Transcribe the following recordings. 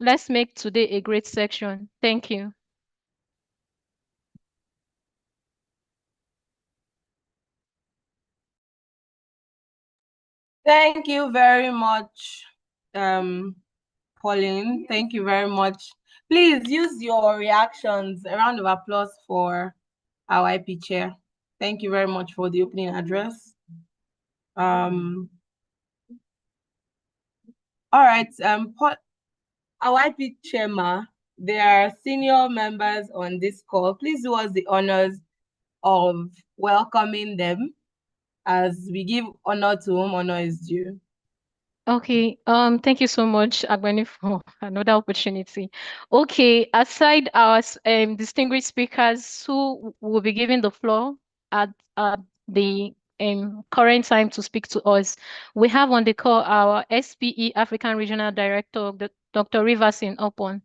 Let's make today a great section. Thank you. Thank you very much, Pauline. Thank you very much. Please use your reactions. A round of applause for our YP chair. Thank you very much for the opening address. All right. Our YP chairman, there are senior members on this call. Please do us the honors of welcoming them as we give honor to whom honor is due. Okay, thank you so much, Agbeni, for another opportunity. Okay, aside our distinguished speakers who will be given the floor at the current time to speak to us, we have on the call our SPE African Regional Director, Dr. Riverson Opon.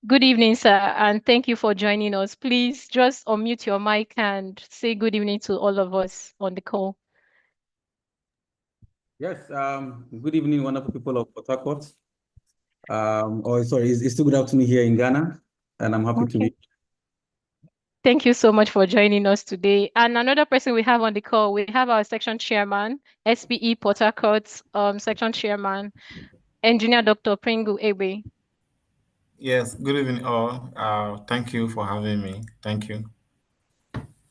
Good evening, sir, and thank you for joining us. Please just unmute your mic and say good evening to all of us on the call. Yes, good evening, wonderful people of Port Harcourt. It's still good afternoon here in Ghana, and I'm happy to be. Thank you so much for joining us today. And another person we have on the call, we have our section chairman, SPE Port Harcourt section chairman, Engineer Dr. Pringle Ebe. Yes, good evening all. Thank you for having me. Thank you.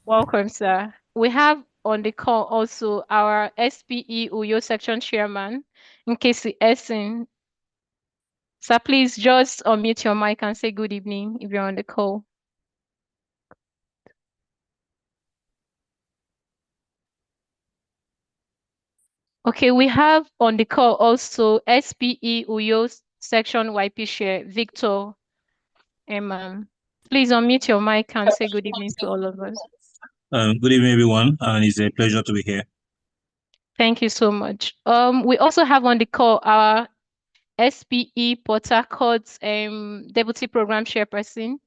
Welcome, sir. We have on the call also our SPE Uyo section chairman, Nkesi Essen. Sir, please just unmute your mic and say good evening if you're on the call. Okay, we have on the call also SPE Uyo section YP share, Victor Emma. Please unmute your mic and say good evening to all of us. Good evening, everyone, and it's a pleasure to be here. Thank you so much. We also have on the call our SPE Port Harcourt Deputy Program Chairperson,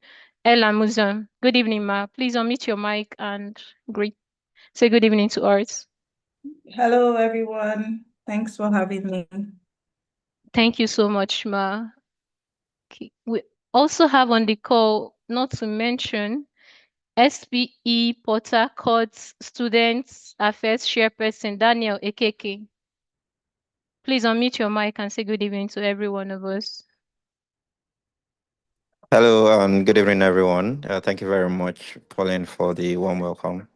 Ella Muzan. Good evening, ma. Please unmute your mic and say good evening to us. Hello, everyone. Thanks for having me. Thank you so much, ma. Okay. We also have on the call, not to mention, SPE Port Harcourt Students Affairs Chairperson, Daniel Ekeke. Please unmute your mic and say good evening to every one of us. Hello and good evening, everyone. Thank you very much, Pauline, for the warm welcome.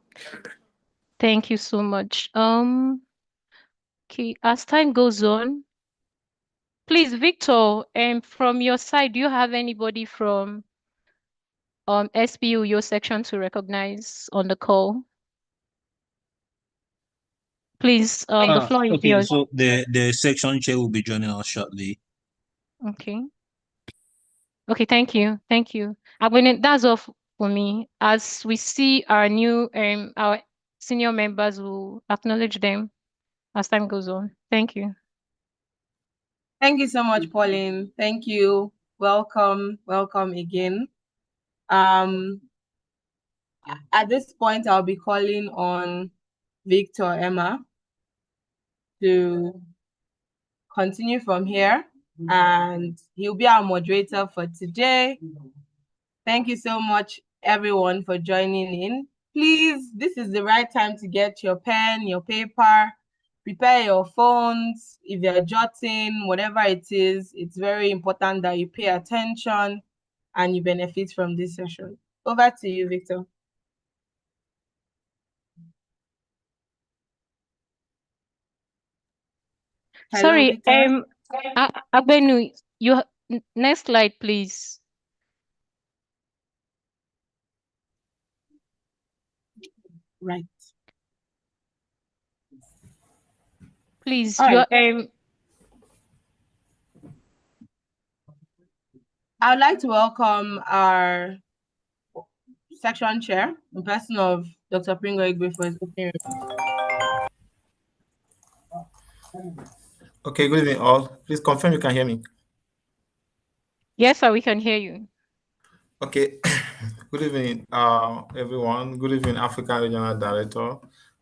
Thank you so much. Okay, as time goes on, please, Victor, from your side, do you have anybody from SPU your section to recognize on the call? Please, the floor is Okay, yours. so the section chair will be joining us shortly. Okay. Okay, thank you. Thank you. That's all for me. As we see our new our senior members, will acknowledge them as time goes on. Thank you. Thank you so much, Pauline. Thank you. Welcome again. At this point, I'll be calling on Victor Emma to continue from here, and he'll be our moderator for today. Thank you so much, everyone, for joining in. Please, this is the right time to get your pen, your paper, prepare your phones. If you're jotting, whatever it is, it's very important that you pay attention and you benefit from this session. Over to you, Victor. Hello, sorry, Victor. Agbenu, next slide, please. Right. Please, I would like to welcome our section chair, in person of Dr. Pringle Igwe, for his opening remarks. Okay, good evening all. Please confirm you can hear me. Yes, sir, we can hear you. Okay, good evening, everyone. Good evening, African Regional Director,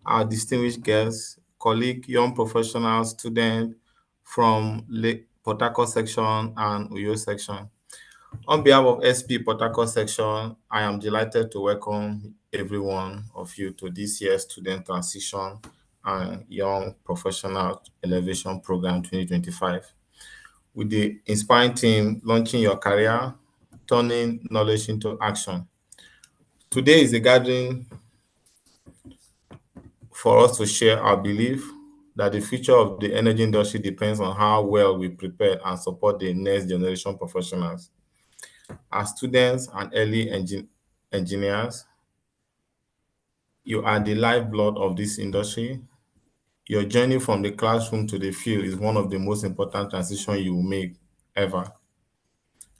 our distinguished guests, colleague, young professional, student from Port Harcourt section and Uyo section. On behalf of SP Port Harcourt section, I am delighted to welcome every one of you to this year's Student Transition and Young Professional Elevation Program 2025. With the inspiring theme, Launching Your Career, Turning Knowledge into Action. Today is a gathering for us to share our belief that the future of the energy industry depends on how well we prepare and support the next generation professionals. As students and early engineers, you are the lifeblood of this industry. Your journey from the classroom to the field is one of the most important transitions you will make ever.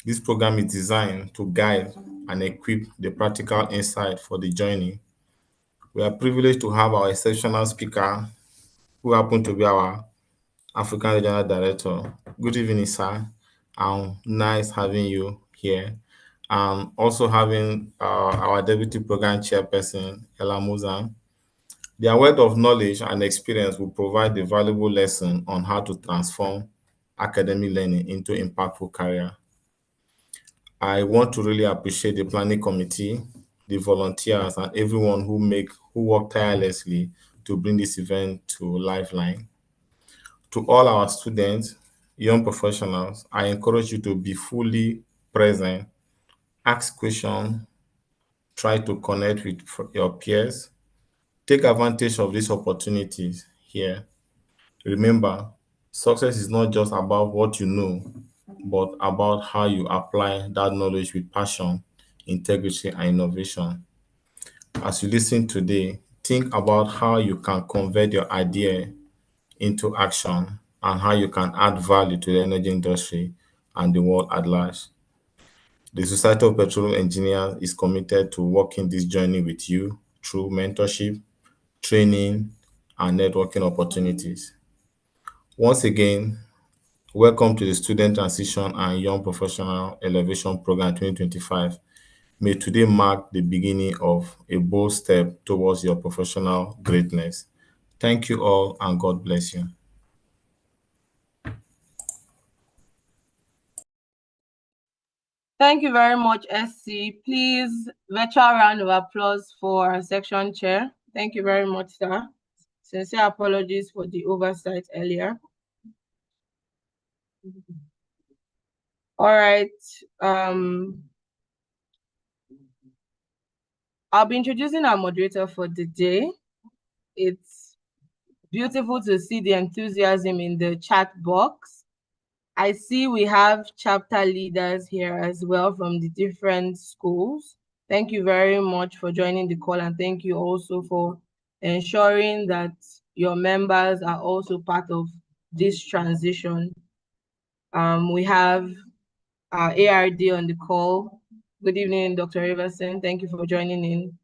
This program is designed to guide and equip the practical insight for the journey. We are privileged to have our exceptional speaker, who happen to be our African Regional Director. Good evening, sir. Nice having you here. Also having our Deputy Program Chairperson, Ella Muzan. Their wealth of knowledge and experience will provide a valuable lesson on how to transform academic learning into impactful career. I want to really appreciate the planning committee, the volunteers, and everyone who work tirelessly to bring this event to Lifeline. To all our students, young professionals, I encourage you to be fully present, ask questions, try to connect with your peers, take advantage of these opportunities here. Remember, success is not just about what you know, but about how you apply that knowledge with passion, integrity, and innovation. As you listen today, think about how you can convert your idea into action and how you can add value to the energy industry and the world at large. The Society of Petroleum Engineers is committed to walking this journey with you through mentorship, training, and networking opportunities. Once again, welcome to the Student Transition and Young Professional Elevation Program 2025. May today mark the beginning of a bold step towards your professional greatness. Thank you all, and God bless you. Thank you very much, SC. Please, virtual round of applause for our section chair. Thank you very much, sir. Sincere apologies for the oversight earlier. All right. I'll be introducing our moderator for the day. It's beautiful to see the enthusiasm in the chat box. I see we have chapter leaders here as well from the different schools. Thank you very much for joining the call, and thank you also for ensuring that your members are also part of this transition. We have our ARD on the call. Good evening, Dr. Riverson. Thank you for joining in.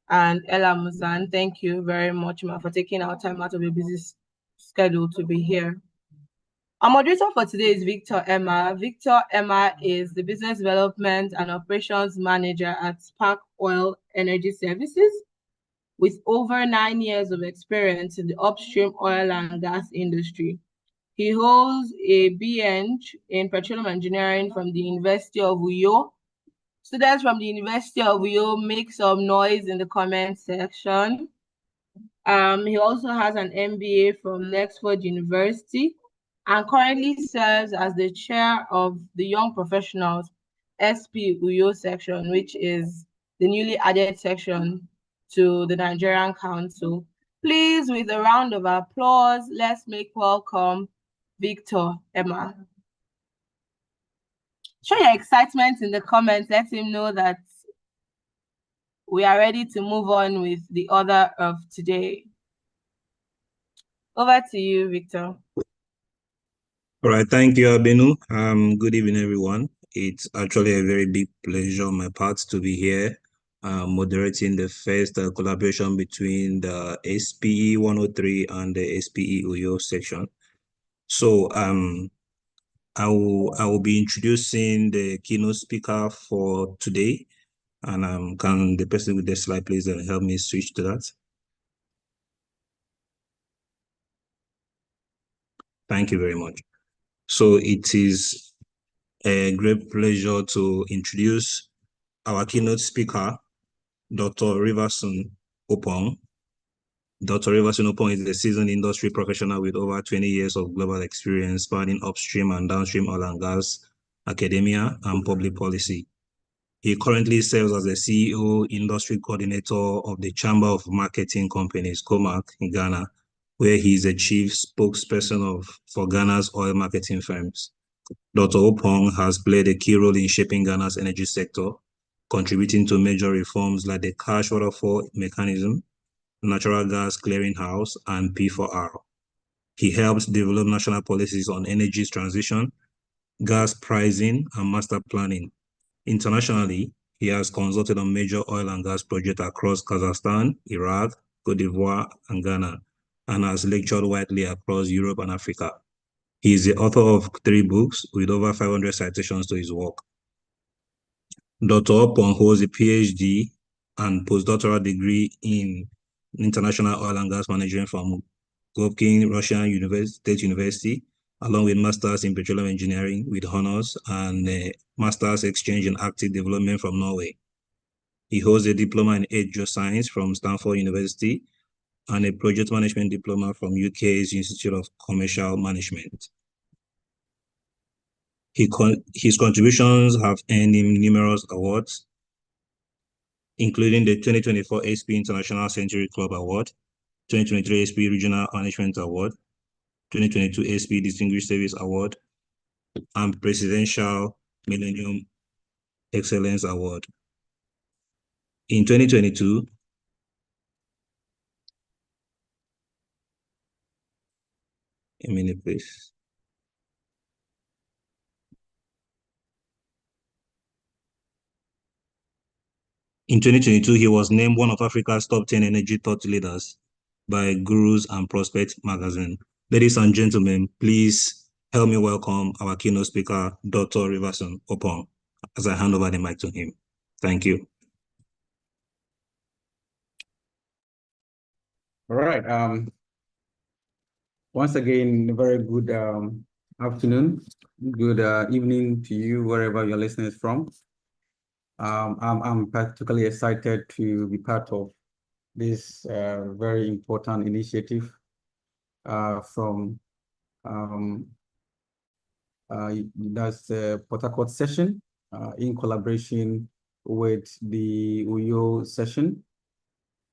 And Ella Muzan, thank you very much, ma, for taking our time out of your busy schedule to be here. Our moderator for today is Victor Emma. Victor Emma is the Business Development and Operations Manager at Spark Oil Energy Services, with over 9 years of experience in the upstream oil and gas industry. He holds a BEng in Petroleum Engineering from the University of Uyo. Students from the University of Uyo make some noise in the comment section. He also has an MBA from Lexford University and currently serves as the chair of the Young Professionals SP Uyo section, which is the newly added section to the Nigerian Council. Please, with a round of applause, let's make welcome Victor Emma. Show your excitement in the comments. Let him know that we are ready to move on with the order of today. Over to you, Victor. All right, thank you, Abenu. Good evening, everyone. It's actually a very big pleasure on my part to be here, moderating the first collaboration between the SPE 103 and the SPE Uyo section. So I will be introducing the keynote speaker for today, and can the person with the slide please help me switch to that? Thank you very much. So it is a great pleasure to introduce our keynote speaker, Dr. Riverson Opong. Dr. Riverson Opong is a seasoned industry professional with over 20 years of global experience spanning upstream and downstream oil and gas, academia, and public policy. He currently serves as the CEO, Industry Coordinator of the Chamber of Marketing Companies, COMAC, in Ghana, where he is the chief spokesperson for Ghana's oil marketing firms. Dr. Opong has played a key role in shaping Ghana's energy sector, contributing to major reforms like the cash waterfall mechanism, natural gas clearinghouse, and P4R. He helped develop national policies on energy transition, gas pricing, and master planning. Internationally, he has consulted on major oil and gas projects across Kazakhstan, Iraq, Cote d'Ivoire, and Ghana, and has lectured widely across Europe and Africa. He is the author of 3 books with over 500 citations to his work. Dr. Opong holds a PhD and postdoctoral degree in international oil and gas management from Gopkin Russian State University, along with Masters in Petroleum Engineering with honors and a Masters Exchange in Active Development from Norway. He holds a diploma in Geoscience from Stanford University and a project management diploma from UK's Institute of Commercial Management. His contributions have earned him numerous awards, including the 2024 SP International Century Club Award, 2023 SP Regional Management Award, 2022 SP Distinguished Service Award, and Presidential Millennium Excellence Award. In 2022, a minute, please. In 2022, he was named one of Africa's top 10 energy thought leaders by Gurus and Prospects magazine. Ladies and gentlemen, please help me welcome our keynote speaker, Dr. Riverson Opong, as I hand over the mic to him. Thank you. All right. Once again, a very good afternoon, good evening to you, wherever your listeners from. I'm particularly excited to be part of this very important initiative from that's the Port Harcourt session in collaboration with the Uyo session.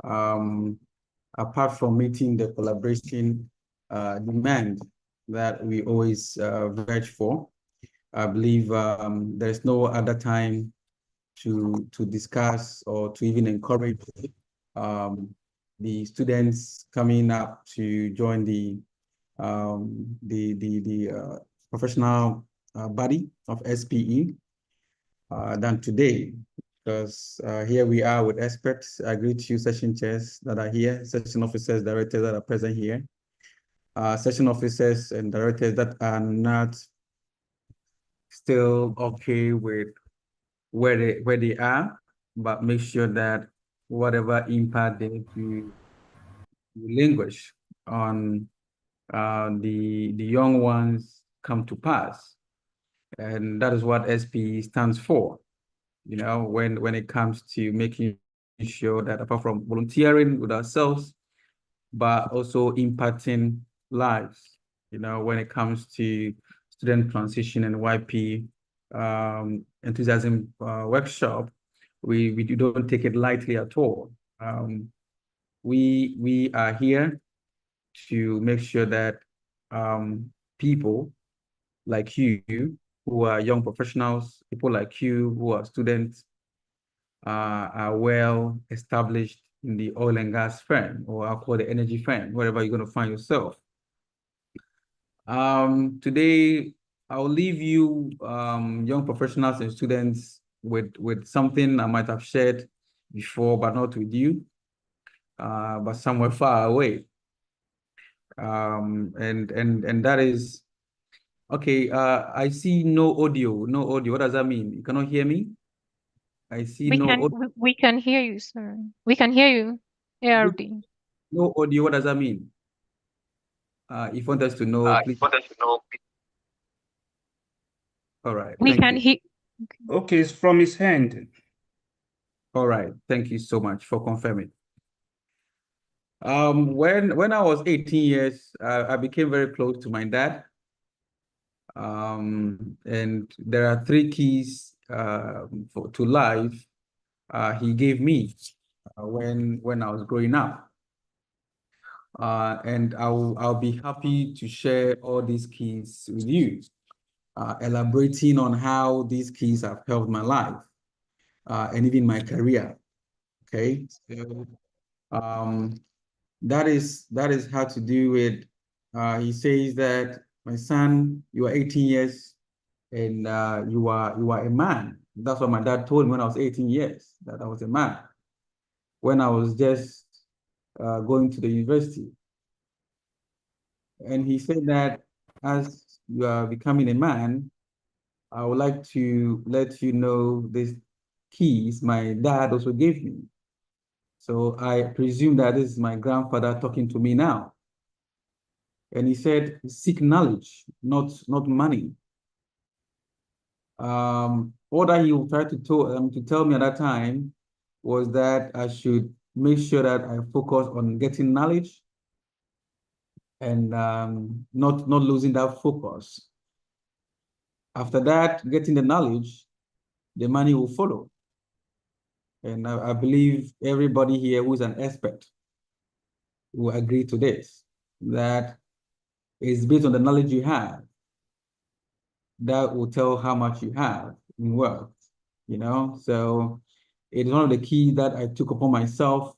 Apart from meeting the collaboration demand that we always verge for, I believe there's no other time to discuss or to even encourage the students coming up to join the professional body of SPE than today, because here we are with experts. I greet you session chairs that are here, session officers, directors that are present here, session officers and directors that are not still okay with where they are, but make sure that whatever impact they do relinquish on the young ones come to pass. And that is what SPE stands for, you know, when it comes to making sure that apart from volunteering with ourselves, but also impacting lives, you know, when it comes to student transition and YP enthusiasm workshop, we don't take it lightly at all. We are here to make sure that people like you who are young professionals, people like you who are students, are well established in the oil and gas firm, or I'll call the energy firm, wherever you're going to find yourself. Today, I'll leave you young professionals and students with something I might have shared before, but not with you, but somewhere far away. And that is, okay, I see no audio. What does that mean? You cannot hear me? I see we can hear you, sir. We can hear you, ARD. No audio, what does that mean? If you want us to know, please. All right. We Thank can you. hear. Okay, it's from his hand. All right. Thank you so much for confirming. When I was 18 years, I became very close to my dad. And there are 3 keys to life he gave me when I was growing up. And I'll be happy to share all these keys with you, elaborating on how these keys have helped my life and even my career. Okay, so that is how to do with. He says that, my son, you are 18 years and you are a man. That's what my dad told me when I was 18 years, that I was a man. When I was just going to the university. And he said that as you are becoming a man, I would like to let you know these keys my dad also gave me. So I presume that this is my grandfather talking to me now. And he said, seek knowledge, not money. What he tried to tell me at that time was that I should make sure that I focus on getting knowledge and not losing that focus. After that, getting the knowledge, the money will follow. And I believe everybody here who is an expert will agree to this, that it's based on the knowledge you have that will tell how much you have in wealth, you know? So it is one of the keys that I took upon myself,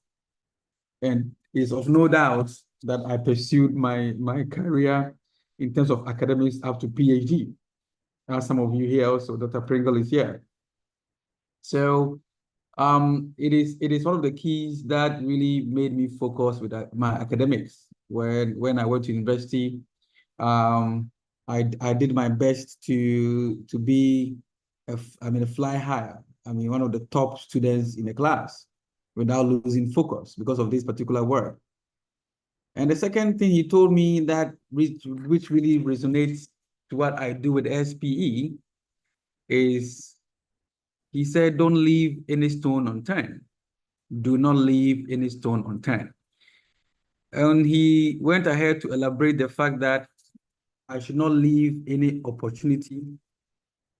and it's of no doubt that I pursued my career in terms of academics up to PhD. As some of you here also, Dr. Pringle is here. So it is one of the keys that really made me focus with my academics. When I went to university, I did my best to be a fly higher. One of the top students in the class without losing focus because of this particular work. And the second thing he told me that which really resonates to what I do with SPE is, he said, don't leave any stone unturned. Do not leave any stone unturned. And he went ahead to elaborate the fact that I should not leave any opportunity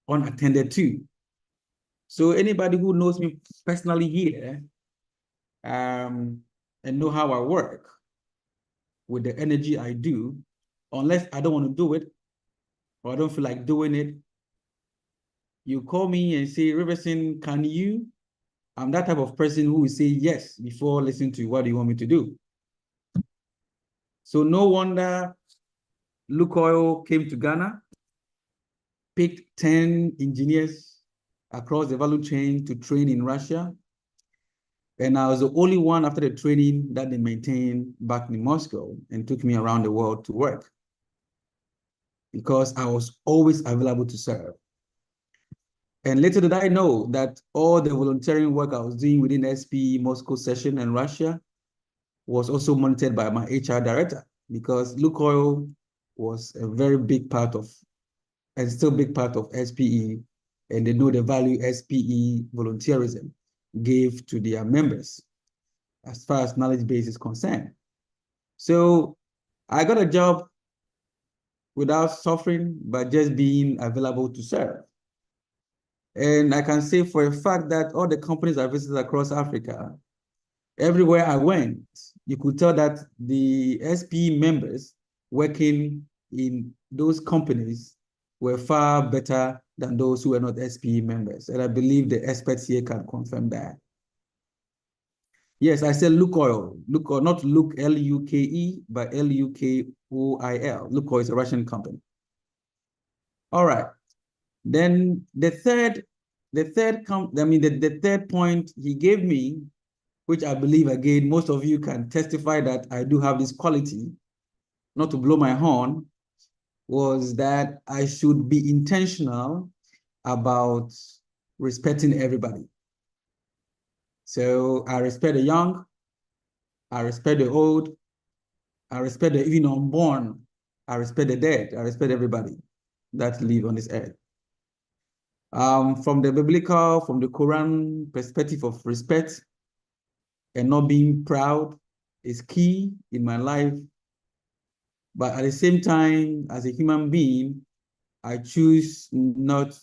unattended to. So anybody who knows me personally here and know how I work with the energy I do, unless I don't want to do it or I don't feel like doing it, you call me and say, Riverson, can you? I'm that type of person who will say yes before listening to what you want me to do. So no wonder Lukoil came to Ghana, picked 10 engineers across the value chain to train in Russia. And I was the only one after the training that they maintained back in Moscow and took me around the world to work, because I was always available to serve. And little did I know that all the volunteering work I was doing within SPE Moscow session and Russia was also monitored by my HR director, because Lukoil was a very big part of, and still big part of SPE, and they know the value SPE volunteerism gave to their members as far as knowledge base is concerned. So I got a job without suffering, but just being available to serve. And I can say for a fact that all the companies I visited across Africa, everywhere I went, you could tell that the SPE members working in those companies were far better than those who were not SPE members. And I believe the experts here can confirm that. Yes, I said Lukoil, not Luke, L-U-K-E, but L-U-K-O-I-L. Lukoil is a Russian company. All right. Then the third point he gave me, which I believe, again, most of you can testify that I do have this quality, not to blow my horn, was that I should be intentional about respecting everybody. So I respect the young, I respect the old, I respect the even unborn, I respect the dead, I respect everybody that live on this earth. From the biblical, from the Quran perspective of respect and not being proud is key in my life. But at the same time, as a human being, I choose not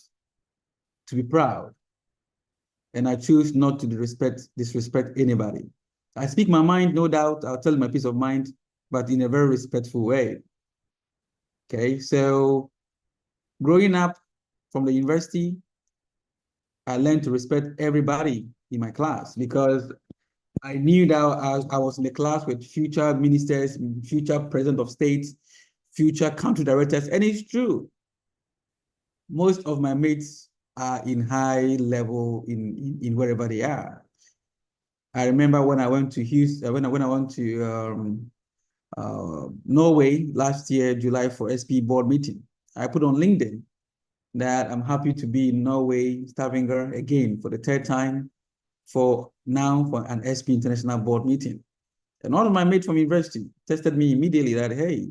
to be proud. And I choose not to disrespect anybody. I speak my mind, no doubt. I'll tell my peace of mind, but in a very respectful way. Okay, so growing up from the university, I learned to respect everybody in my class because I knew that I was in the class with future ministers, future president of states, future country directors, and it's true. Most of my mates are in high level in wherever they are. I remember when I went to Houston, when I went to Norway last year, July, for SP board meeting. I put on LinkedIn that I'm happy to be in Norway, Stavanger again for the third time for an SP international board meeting. And one of my mates from university texted me immediately that, hey,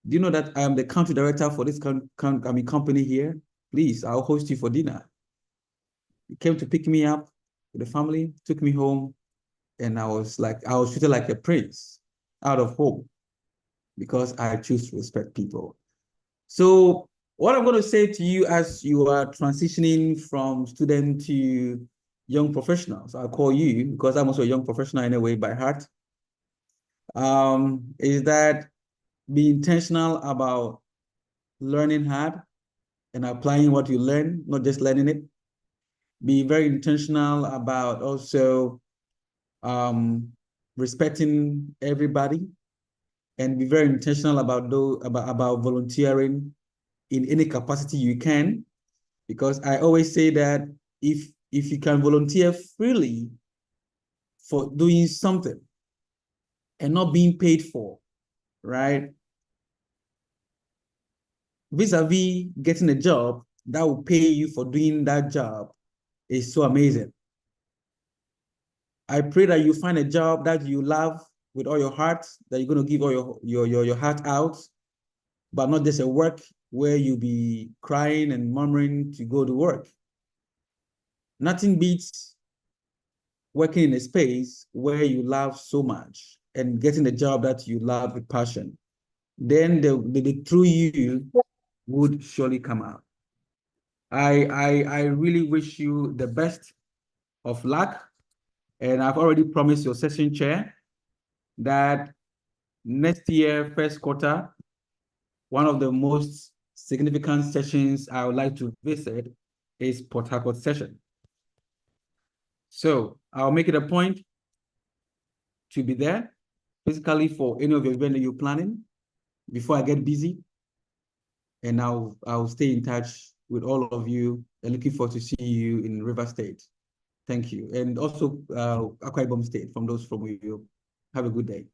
do you know that I am the country director for this company here? Please, I'll host you for dinner. He came to pick me up with the family, took me home, and I was treated like a prince out of home because I choose to respect people. So what I'm going to say to you as you are transitioning from student to young professionals, I'll call you because I'm also a young professional anyway by heart, is that be intentional about learning hard and applying what you learn, not just learning it. Be very intentional about also respecting everybody, and be very intentional about volunteering in any capacity you can, because I always say that if you can volunteer freely for doing something and not being paid for, right? Vis-a-vis getting a job that will pay you for doing that job is so amazing. I pray that you find a job that you love with all your heart, that you're going to give all your heart out, but not just a work where you'll be crying and murmuring to go to work. Nothing beats working in a space where you love so much and getting a job that you love with passion. Then the true you would surely come out. I really wish you the best of luck. And I've already promised your session chair that next year, first quarter, one of the most significant sessions I would like to visit is Port Harcourt session. So I'll make it a point to be there physically for any of your events that you're planning before I get busy. And I'll stay in touch with all of you and looking forward to see you in River State. Thank you. And also Akwa Ibom State, from those from you. Have a good day.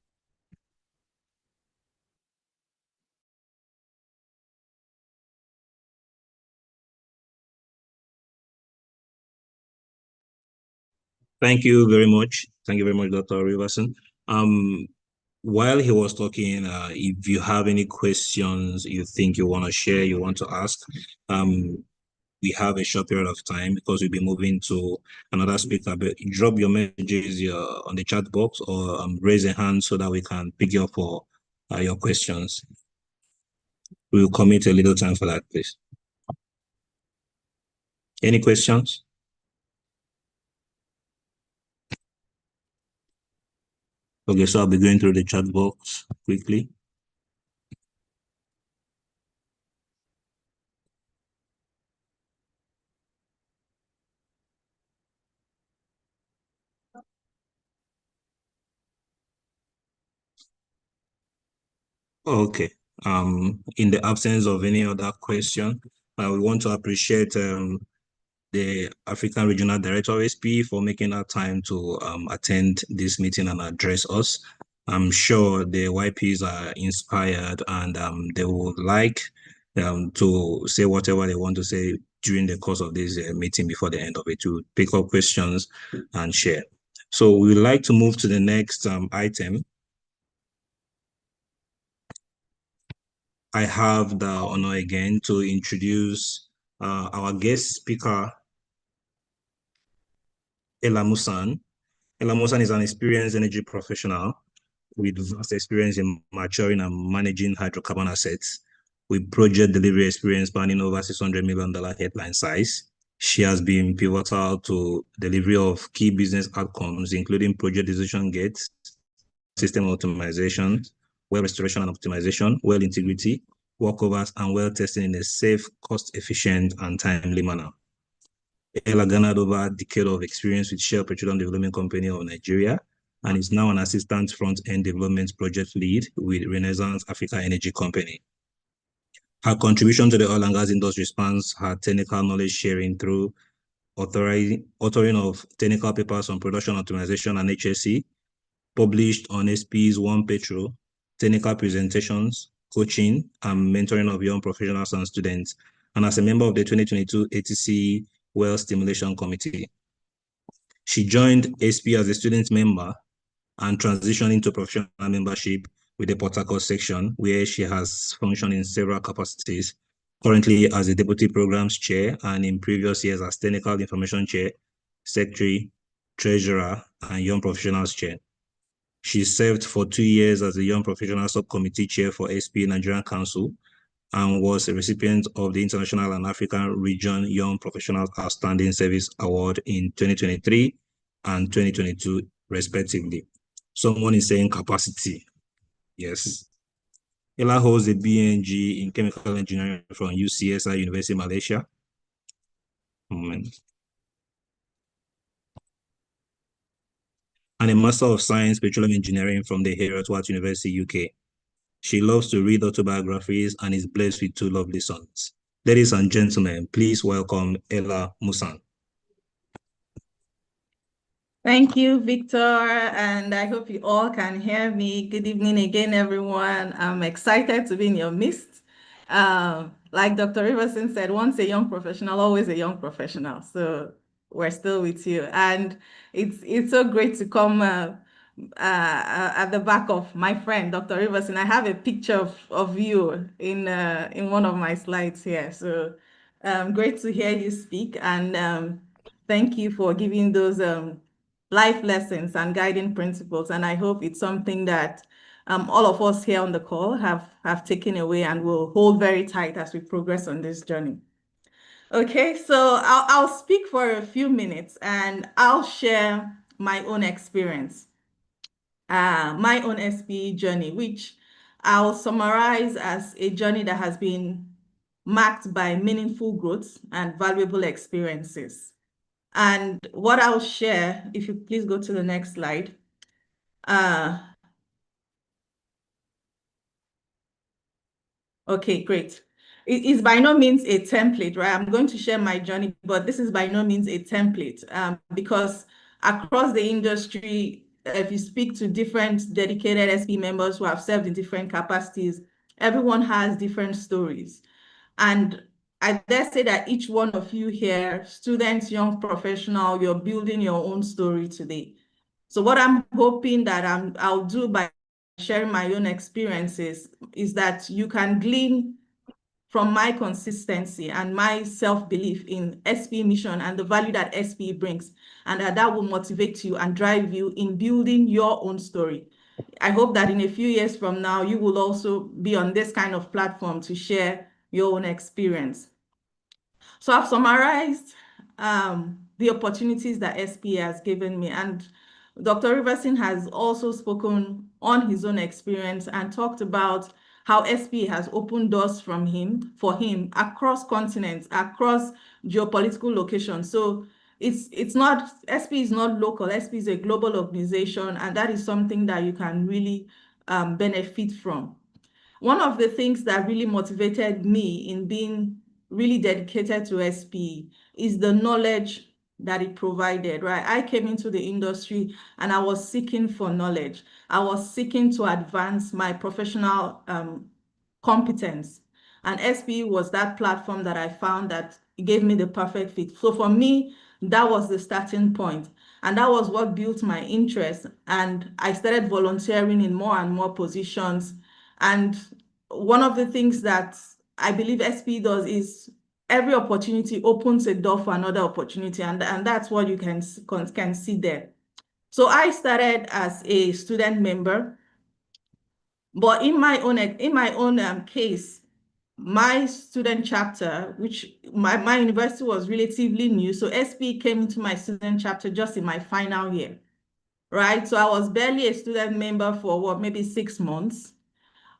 Thank you very much. Thank you very much, Dr. Riverson. While he was talking, if you have any questions you think you want to share, you want to ask, we have a short period of time because we'll be moving to another speaker. But drop your messages on the chat box or raise a hand so that we can pick you up for your questions. We'll commit a little time for that, please. Any questions? Okay, so I'll be going through the chat box quickly. Okay. In the absence of any other question, we want to appreciate the African Regional Director of SP for making our time to attend this meeting and address us. I'm sure the YPs are inspired and they would like to say whatever they want to say during the course of this meeting before the end of it, to pick up questions and share. So we would like to move to the next item. I have the honor again to introduce our guest speaker, Ella Musan. Ella Musan is an experienced energy professional with vast experience in maturing and managing hydrocarbon assets, with project delivery experience spanning over $600 million headline size. She has been pivotal to delivery of key business outcomes, including project decision gates, system optimization, well restoration and optimization, well integrity, workovers, and well testing in a safe, cost-efficient, and timely manner. Ella garnered over a decade of experience with Shell Petroleum Development Company of Nigeria and is now an assistant front-end development project lead with Renaissance Africa Energy Company. Her contribution to the oil and gas industry spans her technical knowledge sharing through authoring of technical papers on production optimization and HSE, published on SP's One Petro, technical presentations, coaching, and mentoring of young professionals and students, and as a member of the 2022 ATC Well Stimulation Committee. She joined SP as a student member and transitioned into professional membership with the Port Harcourt section, where she has functioned in several capacities, currently as a deputy programs chair and in previous years as technical information chair, secretary, treasurer, and young professionals chair. She served for 2 years as the Young Professional Subcommittee Chair for SP Nigerian Council and was a recipient of the International and African Region Young Professionals Outstanding Service Award in 2023 and 2022, respectively. Someone is saying capacity. Yes. Ella holds a BNG in Chemical Engineering from UCSI University, Malaysia. And a Master of Science Petroleum Engineering from the Heriot-Watt University, UK. She loves to read autobiographies and is blessed with 2 lovely sons. Ladies and gentlemen, please welcome Ella Musan. Thank you, Victor, and I hope you all can hear me. Good evening again, everyone. I'm excited to be in your midst. Like Dr. Riverson said, once a young professional, always a young professional. So we're still with you. And it's so great to come at the back of my friend, Dr. Riverson. I have a picture of you in one of my slides here. So great to hear you speak. And thank you for giving those life lessons and guiding principles. And I hope it's something that all of us here on the call have taken away and will hold very tight as we progress on this journey. Okay, so I'll speak for a few minutes and I'll share my own experience, my own SP journey, which I'll summarize as a journey that has been marked by meaningful growth and valuable experiences. And what I'll share, if you please go to the next slide. Okay, great. It is by no means a template, right? I'm going to share my journey, but this is by no means a template because across the industry, if you speak to different dedicated SP members who have served in different capacities, everyone has different stories. And I dare say that each one of you here, students, young professional, you're building your own story today. So what I'm hoping that I'll do by sharing my own experiences is that you can glean from my consistency and my self-belief in SP mission and the value that SP brings, and that will motivate you and drive you in building your own story. I hope that in a few years from now, you will also be on this kind of platform to share your own experience. So I've summarized the opportunities that SP has given me, and Dr. Riverson has also spoken on his own experience and talked about how SP has opened doors for him across continents, across geopolitical locations. So it's not, SP is not local, SP is a global organization, and that is something that you can really benefit from. One of the things that really motivated me in being really dedicated to SP is the knowledge that it provided, right? I came into the industry and I was seeking for knowledge. I was seeking to advance my professional competence. And SP was that platform that I found that gave me the perfect fit. So for me, that was the starting point. And that was what built my interest. And I started volunteering in more and more positions. And one of the things that I believe SP does is every opportunity opens a door for another opportunity, and that's what you can see there. So I started as a student member, but in my own case, my student chapter, which my university was relatively new, so SP came into my student chapter just in my final year, right? So I was barely a student member for what, maybe 6 months.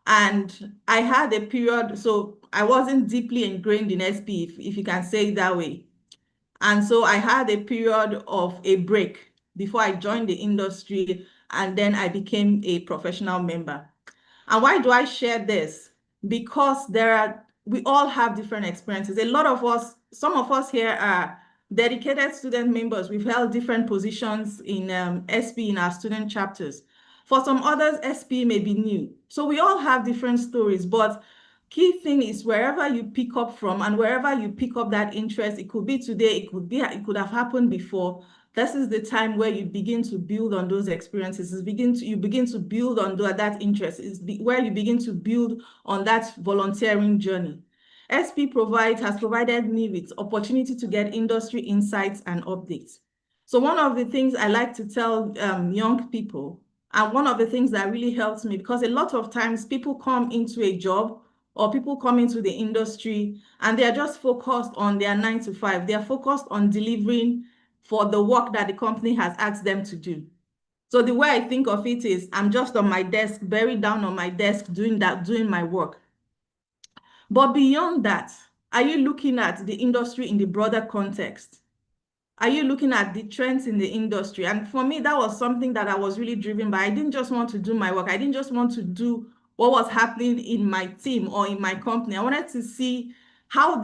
And I had a period, so I wasn't deeply ingrained in SP, if you can say it that way. And so I had a period of a break before I joined the industry, and then I became a professional member. And why do I share this? Because we all have different experiences. A lot of us, some of us here are dedicated student members. We've held different positions in SP in our student chapters. For some others, SP may be new. So we all have different stories, but key thing is wherever you pick up from and wherever you pick up that interest, it could be today, it could have happened before. This is the time where you begin to build on those experiences. You begin to build on that interest. It's where you begin to build on that volunteering journey. SP has provided me with opportunity to get industry insights and updates. So one of the things I like to tell young people, and one of the things that really helps me, because a lot of times people come into a job or people come into the industry and they're just focused on their 9 to 5. They're focused on delivering for the work that the company has asked them to do. So the way I think of it is I'm just on my desk, buried down on my desk, doing my work. But beyond that, are you looking at the industry in the broader context? Are you looking at the trends in the industry? And for me, that was something that I was really driven by. I didn't just want to do my work. I didn't just want to do what was happening in my team or in my company. I wanted to see how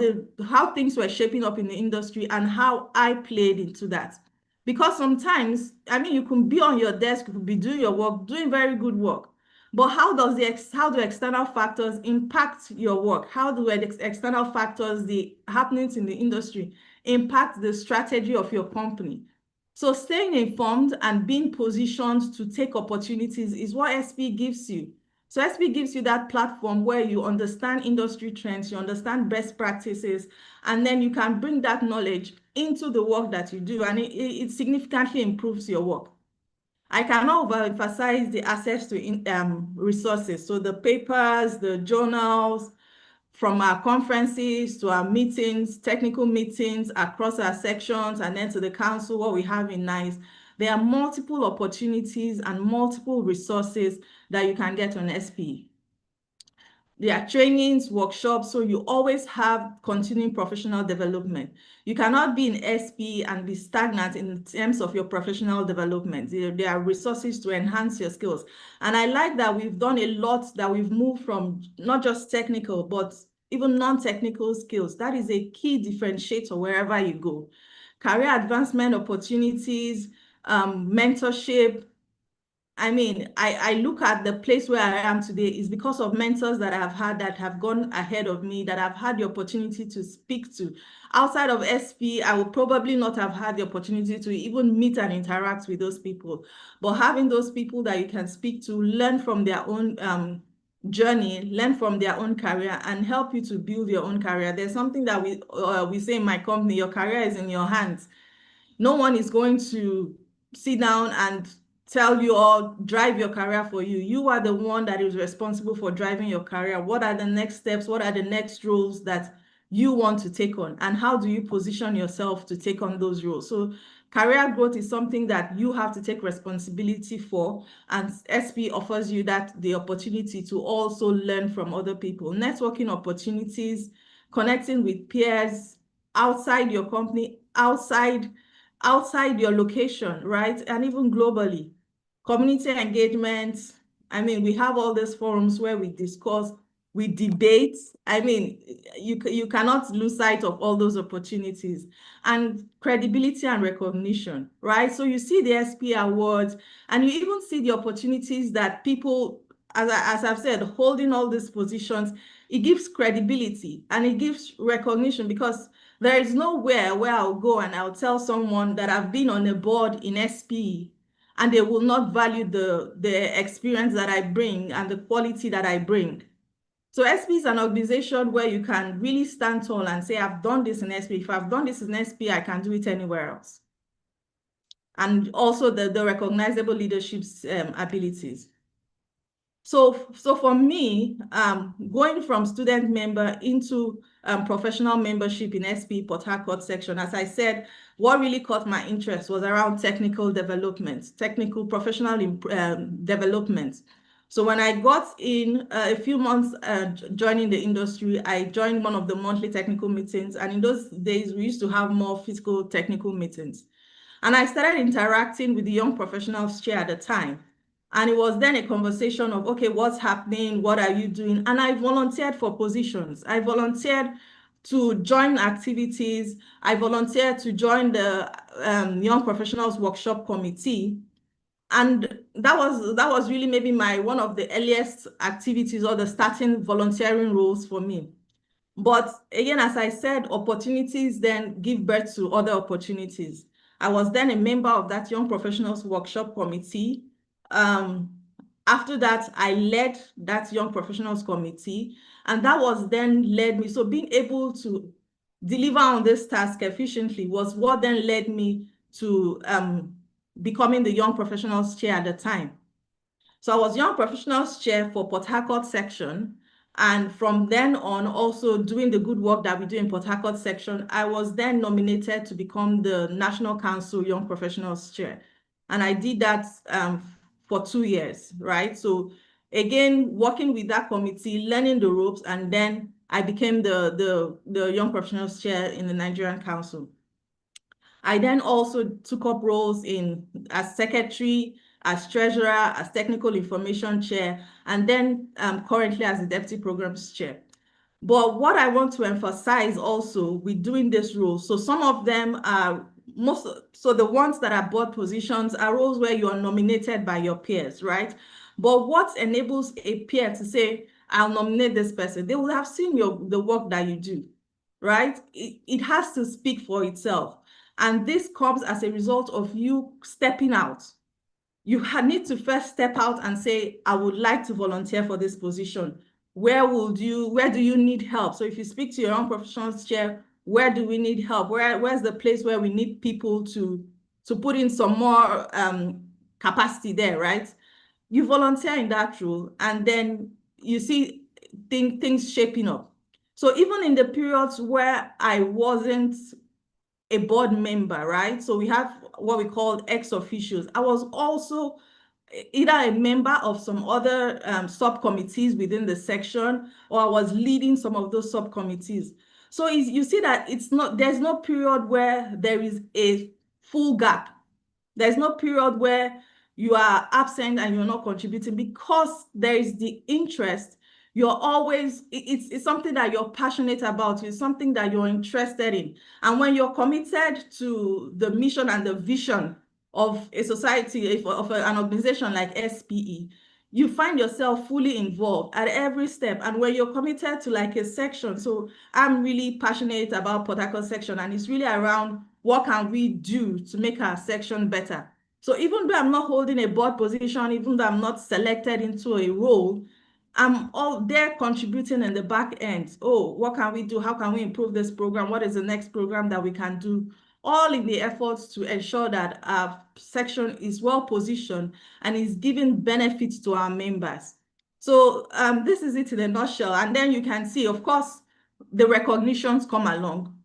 things were shaping up in the industry and how I played into that. Because sometimes, I mean, you can be on your desk, you could be doing your work, doing very good work. But how do external factors impact your work? How do external factors, the happenings in the industry, impact the strategy of your company? So staying informed and being positioned to take opportunities is what SP gives you. So SP gives you that platform where you understand industry trends, you understand best practices, and then you can bring that knowledge into the work that you do, and it significantly improves your work. I cannot overemphasize the access to resources. So the papers, the journals, from our conferences to our meetings, technical meetings across our sections, and then to the council, what we have in NICE, there are multiple opportunities and multiple resources that you can get on SP. There are trainings, workshops, so you always have continuing professional development. You cannot be in SP and be stagnant in terms of your professional development. There are resources to enhance your skills. And I like that we've done a lot, that we've moved from not just technical, but even non-technical skills. That is a key differentiator wherever you go. Career advancement opportunities, mentorship. I mean, I look at the place where I am today is because of mentors that I've had that have gone ahead of me, that I've had the opportunity to speak to. Outside of SP, I would probably not have had the opportunity to even meet and interact with those people. But having those people that you can speak to, learn from their own journey, learn from their own career, and help you to build your own career. There's something that we say in my company: your career is in your hands. No one is going to sit down and tell you or drive your career for you. You are the one that is responsible for driving your career. What are the next steps? What are the next roles that you want to take on? And how do you position yourself to take on those roles? So career growth is something that you have to take responsibility for, and SP offers you the opportunity to also learn from other people. Networking opportunities, connecting with peers outside your company, outside your location, right? And even globally. Community engagement. I mean, we have all these forums where we discuss, we debate. I mean, you cannot lose sight of all those opportunities. And credibility and recognition, right? So you see the SP Awards, and you even see the opportunities that people, as I've said, holding all these positions. It gives credibility and it gives recognition, because there is nowhere where I'll go and I'll tell someone that I've been on a board in SP and they will not value the experience that I bring and the quality that I bring. So SP is an organization where you can really stand tall and say, I've done this in SP. If I've done this in SP, I can do it anywhere else. And also the recognizable leadership abilities. So for me, going from student member into professional membership in SP Port Harcourt section, as I said, what really caught my interest was around technical development, technical professional development. So when I got in a few months joining the industry, I joined one of the monthly technical meetings. And in those days, we used to have more physical technical meetings. And I started interacting with the young professionals chair at the time. And it was then a conversation of, okay, what's happening? What are you doing? And I volunteered for positions. I volunteered to join activities. I volunteered to join the Young Professionals Workshop Committee. And that was really maybe one of the earliest activities or the starting volunteering roles for me. But again, as I said, opportunities then give birth to other opportunities. I was then a member of that Young Professionals Workshop Committee. After that, I led that Young Professionals Committee, and that was then led me. So being able to deliver on this task efficiently was what then led me to becoming the Young Professionals Chair at the time. So I was Young Professionals Chair for Port Harcourt section. And from then on, also doing the good work that we do in Port Harcourt section, I was then nominated to become the National Council Young Professionals Chair. And I did that for 2 years, right? So again, working with that committee, learning the ropes, and then I became the Young Professionals Chair in the Nigerian Council. I then also took up roles as secretary, as treasurer, as technical information chair, and then currently as the deputy programs chair. But what I want to emphasize also with doing this role, so some of them are so the ones that are board positions are roles where you are nominated by your peers, right? But what enables a peer to say, I'll nominate this person? They will have seen the work that you do, right? It has to speak for itself. And this comes as a result of you stepping out. You need to first step out and say, I would like to volunteer for this position. Where do you need help? So if you speak to your own professionals chair, where do we need help? Where's the place where we need people to put in some more capacity there, right? You volunteer in that role, and then you see things shaping up. So even in the periods where I wasn't a board member, right? So we have what we call ex officios. I was also either a member of some other subcommittees within the section, or I was leading some of those subcommittees. So you see that there's no period where there is a full gap. There's no period where you are absent and you're not contributing, because there is the interest. You're always, it's something that you're passionate about. It's something that you're interested in. And when you're committed to the mission and the vision of a society, of an organization like SPE, you find yourself fully involved at every step. And when you're committed to like a section, so I'm really passionate about Port Harcourt section, and it's really around what can we do to make our section better. So even though I'm not holding a board position, even though I'm not selected into a role, I'm all there contributing in the back end. Oh, what can we do? How can we improve this program? What is the next program that we can do? All in the efforts to ensure that our section is well positioned and is giving benefits to our members. So this is it in a nutshell. And then you can see, of course, the recognitions come along.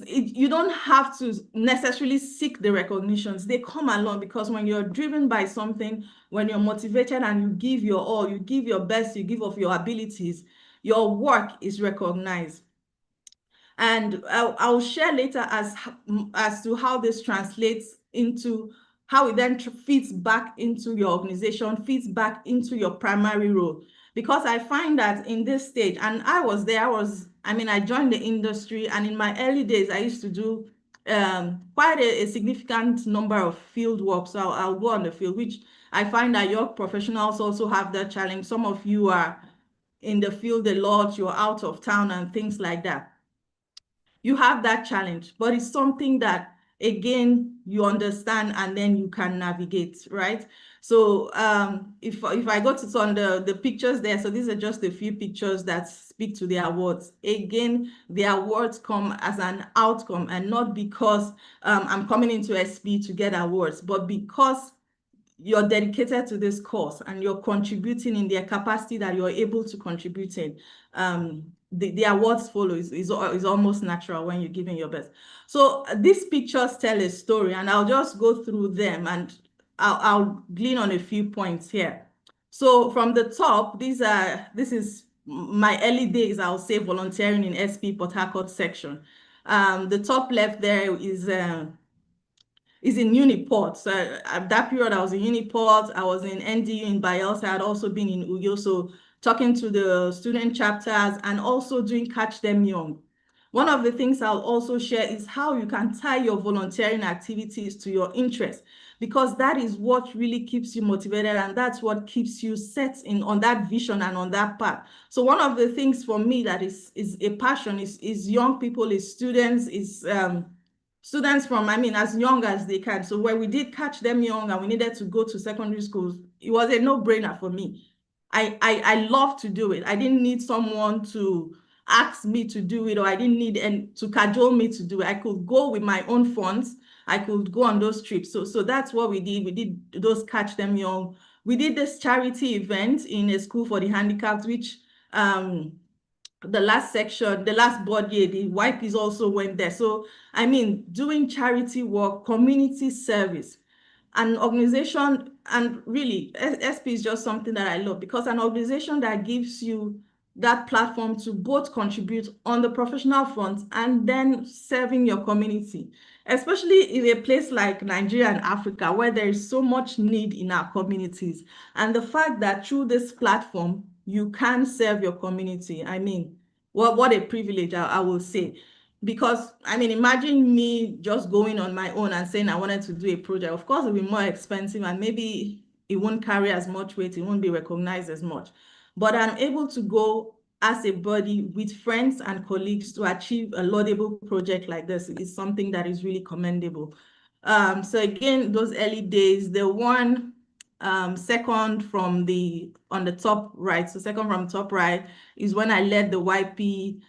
You don't have to necessarily seek the recognitions. They come along because when you're driven by something, when you're motivated and you give your all, you give your best, you give of your abilities, your work is recognized. And I'll share later as to how this translates into how it then feeds back into your organization, feeds back into your primary role. Because I find that in this stage, and I was there, I joined the industry, and in my early days, I used to do quite a significant number of field work. So I'll go on the field, which I find that your professionals also have that challenge. Some of you are in the field a lot, you're out of town and things like that. You have that challenge, but it's something that again, you understand and then you can navigate, right? So if I go to on the pictures there, so these are just a few pictures that speak to the awards. Again, the awards come as an outcome and not because I'm coming into SP to get awards, but because you're dedicated to this course and you're contributing in their capacity that you're able to contribute in. The awards follow is almost natural when you're giving your best. So these pictures tell a story, and I'll just go through them and I'll glean on a few points here. So from the top, this is my early days, I'll say, volunteering in SP Port Harcourt section. The top left there is in Uniport. So at that period, I was in Uniport, I was in NDU in Bayelsa, I had also been in Uyo, so talking to the student chapters and also doing Catch Them Young. One of the things I'll also share is how you can tie your volunteering activities to your interests, because that is what really keeps you motivated and that's what keeps you set on that vision and on that path. So one of the things for me that is a passion is young people, is students, is students from, as young as they can. So when we did Catch Them Young and we needed to go to secondary schools, it was a no-brainer for me. I love to do it. I didn't need someone to ask me to do it, or I didn't need to cajole me to do it. I could go with my own funds. I could go on those trips. So that's what we did. We did those Catch Them Young. We did this charity event in a school for the handicapped, which the last section, the last board year, the YPs also went there. So, doing charity work, community service, an organization, and really, SP is just something that I love, because an organization that gives you that platform to both contribute on the professional front and then serving your community, especially in a place like Nigeria and Africa, where there is so much need in our communities. And the fact that through this platform, you can serve your community. What a privilege, I will say. Because, imagine me just going on my own and saying I wanted to do a project. Of course, it will be more expensive and maybe it won't carry as much weight, it won't be recognized as much. But I'm able to go as a body with friends and colleagues to achieve a laudable project like this is something that is really commendable. So again, those early days, the one second from on the top right, so second from top right is when I led the YP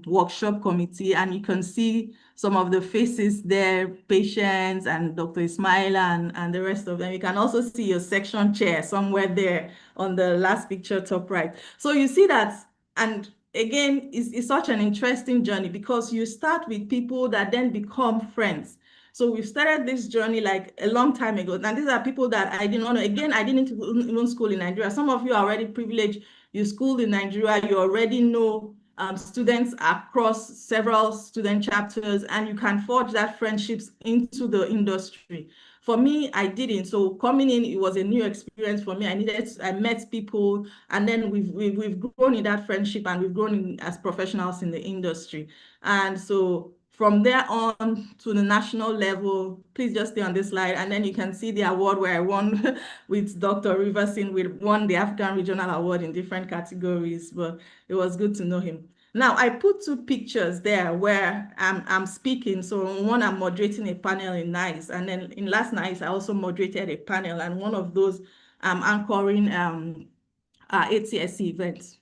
workshop committee, and you can see some of the faces there, patients and Dr. Ismaila and the rest of them. You can also see your section chair somewhere there on the last picture, top right. So you see that, and again, it's such an interesting journey because you start with people that then become friends. So we've started this journey like a long time ago. And these are people that I didn't know. Again, I didn't even school in Nigeria. Some of you are already privileged. You schooled in Nigeria. You already know students across several student chapters, and you can forge that friendships into the industry. For me, I didn't. So coming in, it was a new experience for me. I met people, and then we've grown in that friendship, and we've grown as professionals in the industry. And so from there on to the national level, please just stay on this slide, and then you can see the award where I won with Dr. Riverson. We won the African Regional Award in different categories, but it was good to know him. Now, I put two pictures there where I'm speaking. So one, I'm moderating a panel in NICE, and then in last NICE, I also moderated a panel, and one of those I'm anchoring our ATSC events.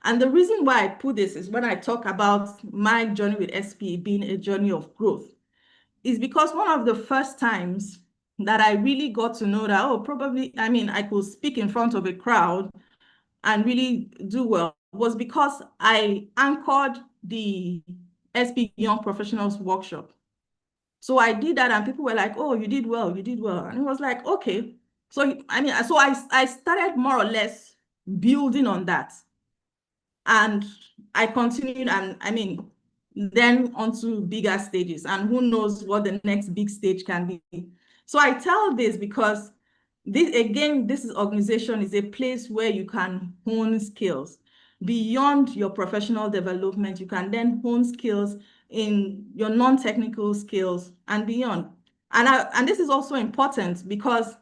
And the reason why I put this is when I talk about my journey with SP being a journey of growth, is because one of the first times that I really got to know that, probably, I could speak in front of a crowd and really do well was because I anchored the SP Young Professionals Workshop. So I did that and people were like, oh, you did well, you did well. And it was like, okay. So, I started more or less building on that. And I continued, and then onto bigger stages, and who knows what the next big stage can be. So I tell this because this organization is a place where you can hone skills beyond your professional development. You can then hone skills in your non-technical skills and beyond. And this is also important because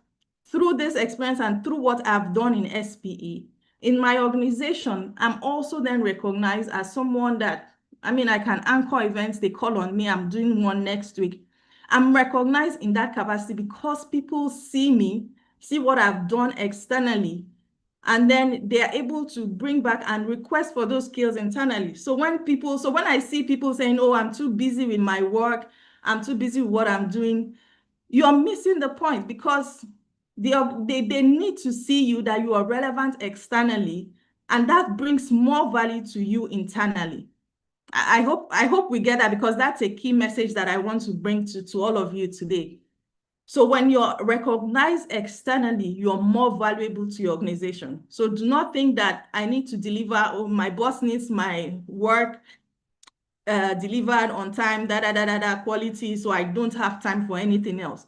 through this experience and through what I've done in SPE, in my organization, I'm also then recognized as someone that, I can anchor events. They call on me. I'm doing one next week. I'm recognized in that capacity because people see me, see what I've done externally, and then they are able to bring back and request for those skills internally. So when I see people saying, oh, I'm too busy with my work, I'm too busy with what I'm doing, you're missing the point, because they need to see you, that you are relevant externally, and that brings more value to you internally. I hope we get that, because that's a key message that I want to bring to all of you today. So when you're recognized externally, you're more valuable to your organization. So do not think that I need to deliver, or my boss needs my work delivered on time, quality, so I don't have time for anything else.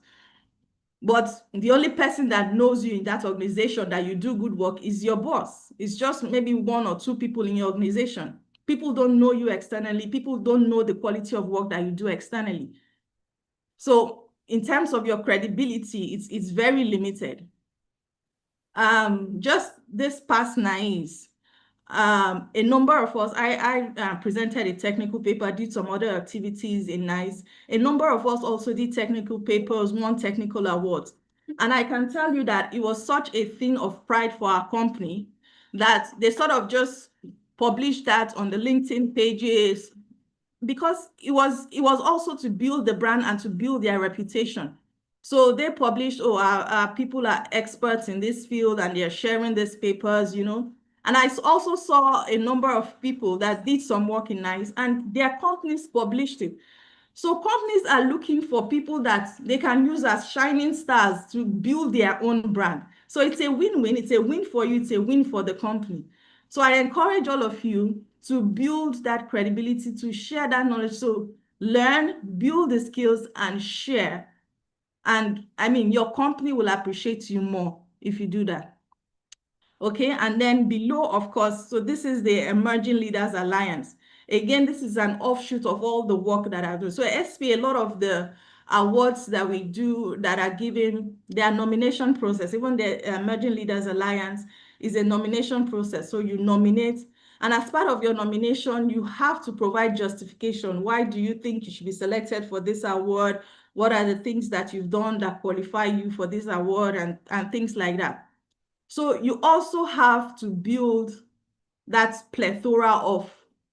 But the only person that knows you in that organization that you do good work is your boss. It's just maybe one or two people in your organization. People don't know you externally. People don't know the quality of work that you do externally. So in terms of your credibility, it's very limited. Just this past NICE, a number of us, I presented a technical paper, did some other activities in NICE. A number of us also did technical papers, won technical awards. And I can tell you that it was such a thing of pride for our company that they sort of just published that on the LinkedIn pages, because it was also to build the brand and to build their reputation. So they published, oh, our people are experts in this field and they're sharing these papers, you know. And I also saw a number of people that did some work in NICE and their companies published it. So companies are looking for people that they can use as shining stars to build their own brand. So it's a win-win. It's a win for you. It's a win for the company. So I encourage all of you to build that credibility, to share that knowledge. So learn, build the skills, and share. And I mean, your company will appreciate you more if you do that. Okay, and then below, of course, so this is the Emerging Leaders Alliance. Again, this is an offshoot of all the work that I do. So SP, a lot of the awards that we do that are given, their nomination process, even the Emerging Leaders Alliance is a nomination process. So you nominate, and as part of your nomination, you have to provide justification. Why do you think you should be selected for this award? What are the things that you've done that qualify you for this award, and things like that. So you also have to build that plethora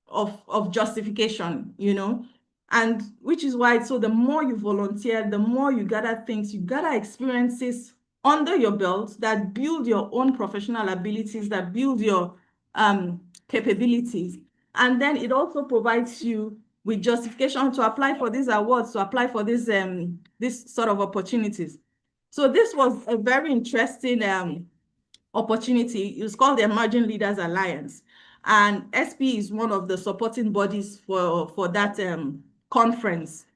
of justification, you know, and which is why, so the more you volunteer, the more you gather things, you gather experiences under your belt that build your own professional abilities, that build your capabilities. And then it also provides you with justification to apply for these awards, to apply for this sort of opportunities. So this was a very interesting opportunity. It's called the Emerging Leaders Alliance, and SP is one of the supporting bodies for that conference.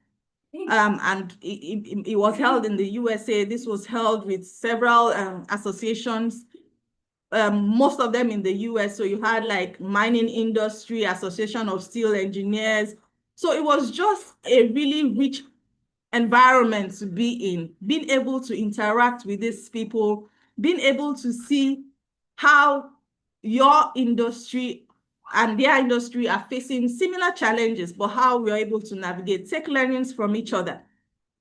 And it was held in the USA. This was held with several associations, most of them in the US. So you had like Mining Industry, Association of Steel Engineers. So it was just a really rich environment to be in, being able to interact with these people, being able to see how your industry and their industry are facing similar challenges, but how we're able to navigate, take learnings from each other.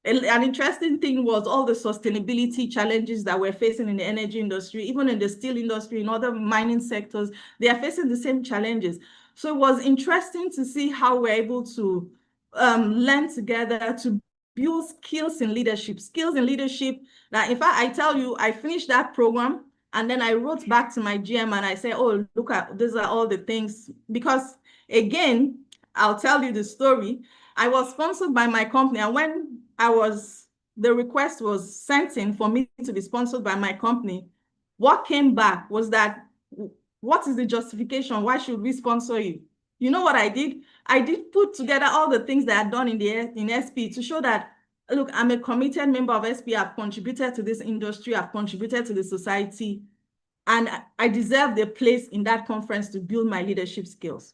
An interesting thing was all the sustainability challenges that we're facing in the energy industry, even in the steel industry, in other mining sectors, they are facing the same challenges. So it was interesting to see how we're able to learn together to build skills in leadership. Now, in fact, I tell you, I finished that program and then I wrote back to my GM and I said, oh, look at, these are all the things. Because again, I'll tell you the story. I was sponsored by my company, and when the request was sent in for me to be sponsored by my company, what came back was that, what is the justification? Why should we sponsor you? You know what I did? I did put together all the things that I've done in SP to show that, look, I'm a committed member of SP. I've contributed to this industry. I've contributed to the society. And I deserve the place in that conference to build my leadership skills.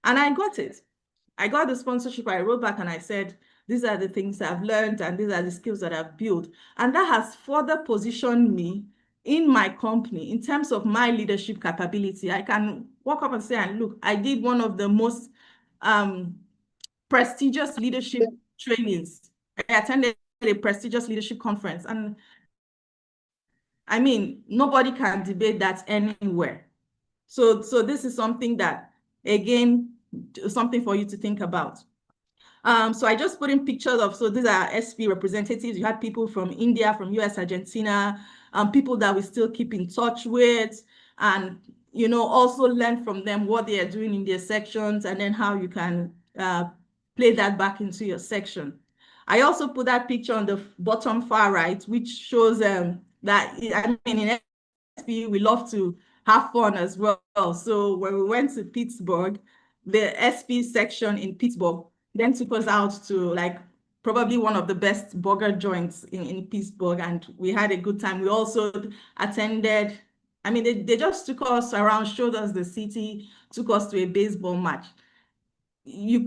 And I got it. I got the sponsorship. I wrote back and I said, these are the things I've learned and these are the skills that I've built. And that has further positioned me in my company in terms of my leadership capability. I can walk up and say, and look, I did one of the most prestigious leadership trainings. I attended a prestigious leadership conference, and I mean, nobody can debate that anywhere. So this is something that, again, something for you to think about. So I just put in pictures of, so these are SP representatives. You had people from India, from US, Argentina, people that we still keep in touch with, and, you know, also learn from them what they are doing in their sections, and then how you can play that back into your section. I also put that picture on the bottom far right, which shows that, I mean, in SP, we love to have fun as well. So when we went to Pittsburgh, the SP section in Pittsburgh then took us out to like probably one of the best burger joints in Pittsburgh, and we had a good time. We also attended, I mean, they just took us around, showed us the city, took us to a baseball match. You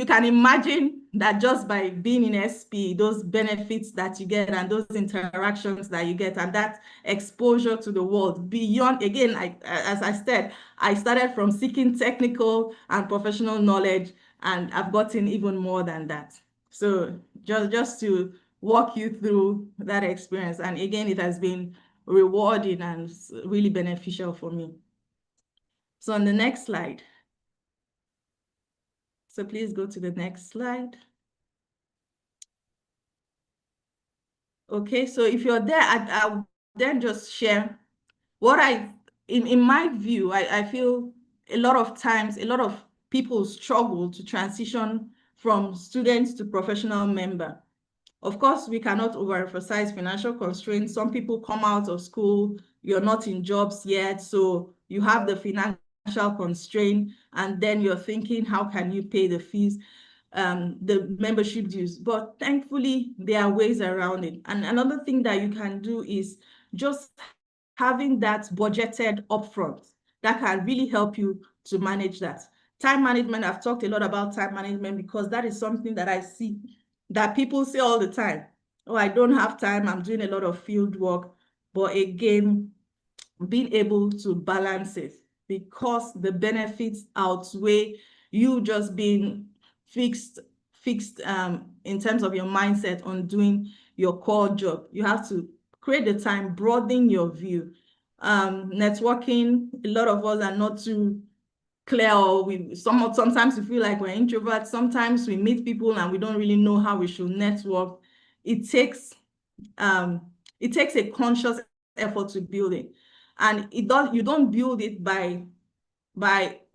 can imagine that just by being in SP, those benefits that you get and those interactions that you get and that exposure to the world beyond, again, as I said, I started from seeking technical and professional knowledge, and I've gotten even more than that. So just to walk you through that experience. And again, it has been rewarding and really beneficial for me. So on the next slide. So please go to the next slide. Okay, so if you're there, I'll then just share what in my view, I feel a lot of times, a lot of people struggle to transition from students to professional member. Of course, we cannot overemphasize financial constraints. Some people come out of school, you're not in jobs yet, so you have the financial constraint, and then you're thinking, how can you pay the fees, the membership dues? But thankfully, there are ways around it. And another thing that you can do is just having that budgeted upfront. That can really help you to manage that. Time management, I've talked a lot about time management because that is something that I see that people say all the time. Oh, I don't have time, I'm doing a lot of field work. But again, being able to balance it, because the benefits outweigh you just being fixed in terms of your mindset on doing your core job. You have to create the time, broaden your view. Networking, a lot of us are not too clear, or sometimes we feel like we're introverts. Sometimes we meet people and we don't really know how we should network. It takes a conscious effort to build it. And you don't build it by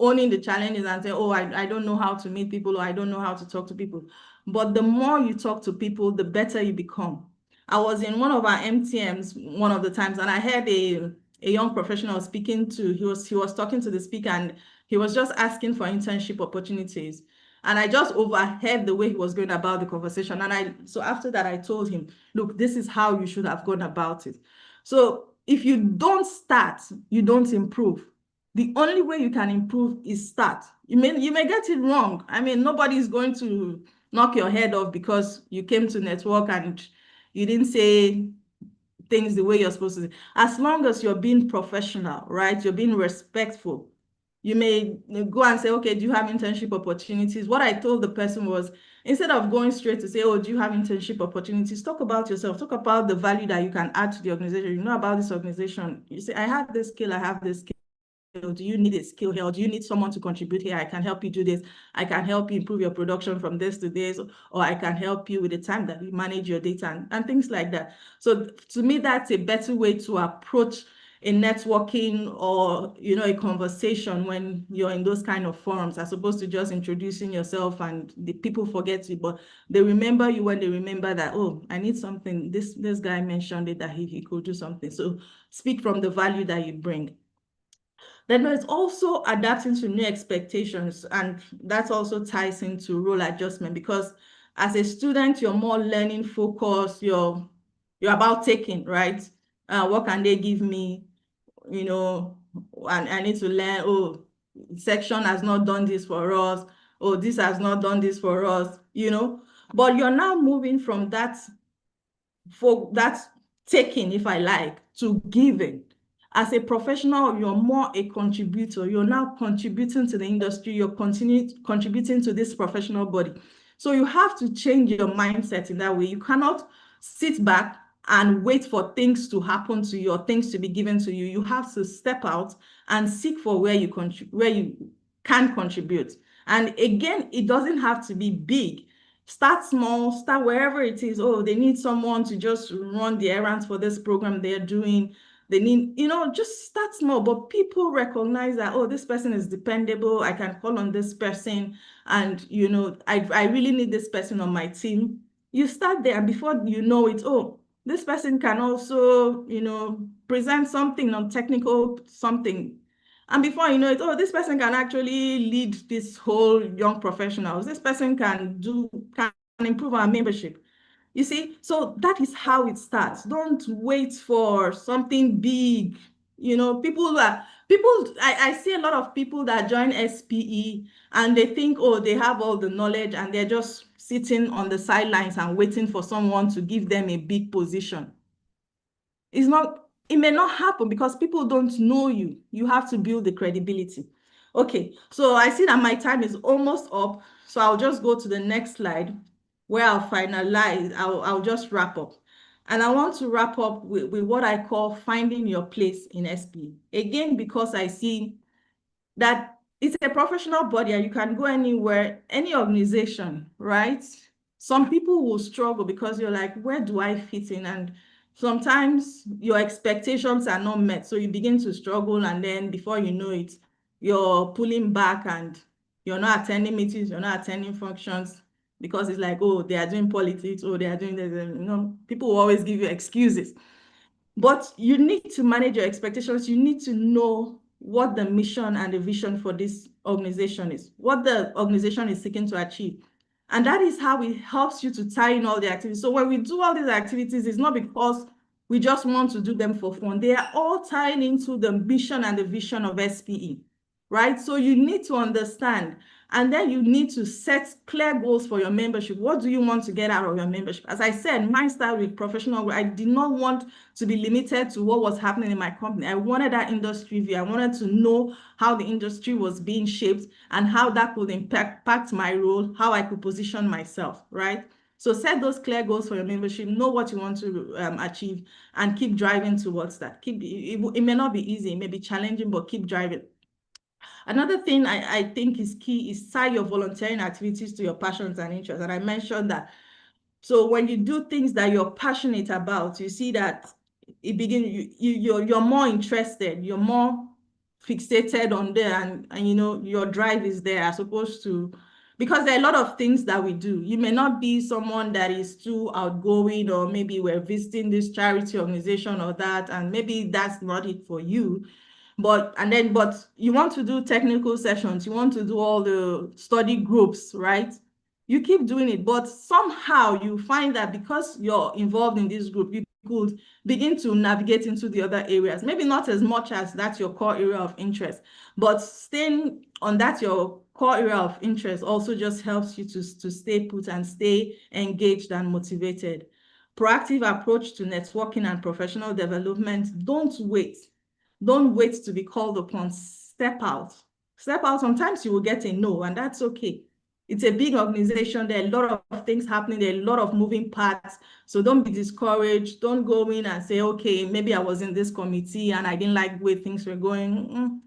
owning the challenges and say, oh, I don't know how to meet people, or I don't know how to talk to people. But the more you talk to people, the better you become. I was in one of our MTMs one of the times, and I heard a young professional speaking to, he was talking to the speaker, and he was just asking for internship opportunities. And I just overheard the way he was going about the conversation. And so after that, I told him, look, this is how you should have gone about it. So if you don't start, you don't improve. The only way you can improve is start. You may get it wrong. I mean, nobody's going to knock your head off because you came to network and you didn't say things the way you're supposed to. As long as you're being professional, right? You're being respectful. You may go and say, okay, do you have internship opportunities? What I told the person was, instead of going straight to say, oh, do you have internship opportunities? Talk about yourself. Talk about the value that you can add to the organization. You know about this organization. You say, I have this skill, I have this skill. Do you need a skill here? Or do you need someone to contribute here? I can help you do this. I can help you improve your production from this to this, or I can help you with the time that you manage your data and things like that. So to me, that's a better way to approach a networking or, you know, a conversation when you're in those kind of forums, as opposed to just introducing yourself and the people forget you, but they remember you when they remember that, oh, I need something. This guy mentioned it, that he could do something. So speak from the value that you bring. Then there's also adapting to new expectations, and that also ties into role adjustment, because as a student, you're more learning focused, you're about taking, right? What can they give me? You know, and I need to learn, oh, section has not done this for us, oh, this has not done this for us, you know. But you're now moving from that taking, if I like, to giving. As a professional, you're more a contributor. You're now contributing to the industry. You're contributing to this professional body. So you have to change your mindset in that way. You cannot sit back and wait for things to happen to you or things to be given to you. You have to step out and seek for where you can contribute. And again, it doesn't have to be big. Start small, start wherever it is. Oh, they need someone to just run the errands for this program they're doing. They need, just start small, but people recognize that, oh, this person is dependable. I can call on this person. And, I really need this person on my team. You start there, and before you know it, oh, this person can also, present something on technical something. And before you know it, oh, this person can actually lead this whole young professionals. This person can improve our membership. You see, so that is how it starts. Don't wait for something big. I see a lot of people that join SPE and they think, oh, they have all the knowledge and they're just sitting on the sidelines and waiting for someone to give them a big position. It may not happen because people don't know you. You have to build the credibility. Okay, so I see that my time is almost up. So I'll just go to the next slide where I'll finalize. I'll just wrap up. And I want to wrap up with what I call finding your place in SPE. Again, because I see that it's a professional body and you can go anywhere, any organization, right? Some people will struggle because you're like, where do I fit in? And sometimes your expectations are not met. So you begin to struggle, and then before you know it, you're pulling back and you're not attending meetings, you're not attending functions because it's like, oh, they are doing politics, oh, they are doing this. People will always give you excuses. But you need to manage your expectations. You need to know what the mission and the vision for this organization is, what the organization is seeking to achieve. And that is how it helps you to tie in all the activities. So when we do all these activities, it's not because we just want to do them for fun. They are all tying into the mission and the vision of SPE, right? So you need to understand, and then you need to set clear goals for your membership. What do you want to get out of your membership? As I said, mine started with professional. I did not want to be limited to what was happening in my company. I wanted that industry view. I wanted to know how the industry was being shaped and how that could impact my role, how I could position myself, right? So set those clear goals for your membership, know what you want to achieve, and keep driving towards that. It may not be easy, it may be challenging, but keep driving. Another thing I think is key is tie your volunteering activities to your passions and interests. And I mentioned that. So when you do things that you're passionate about, you see that it begins, you're more interested, you're more fixated on there, and your drive is there as opposed to, because there are a lot of things that we do. You may not be someone that is too outgoing, or maybe we're visiting this charity organization or that, and maybe that's not it for you. But you want to do technical sessions, you want to do all the study groups, right? You keep doing it, but somehow you find that because you're involved in this group, you could begin to navigate into the other areas. Maybe not as much as that's your core area of interest, but staying on that your core area of interest also just helps you to stay put and stay engaged and motivated. Proactive approach to networking and professional development. Don't wait. Don't wait to be called upon. Step out. Step out. Sometimes you will get a no, and that's okay. It's a big organization. There are a lot of things happening. There are a lot of moving parts. So don't be discouraged. Don't go in and say, okay, maybe I was in this committee and I didn't like the way things were going.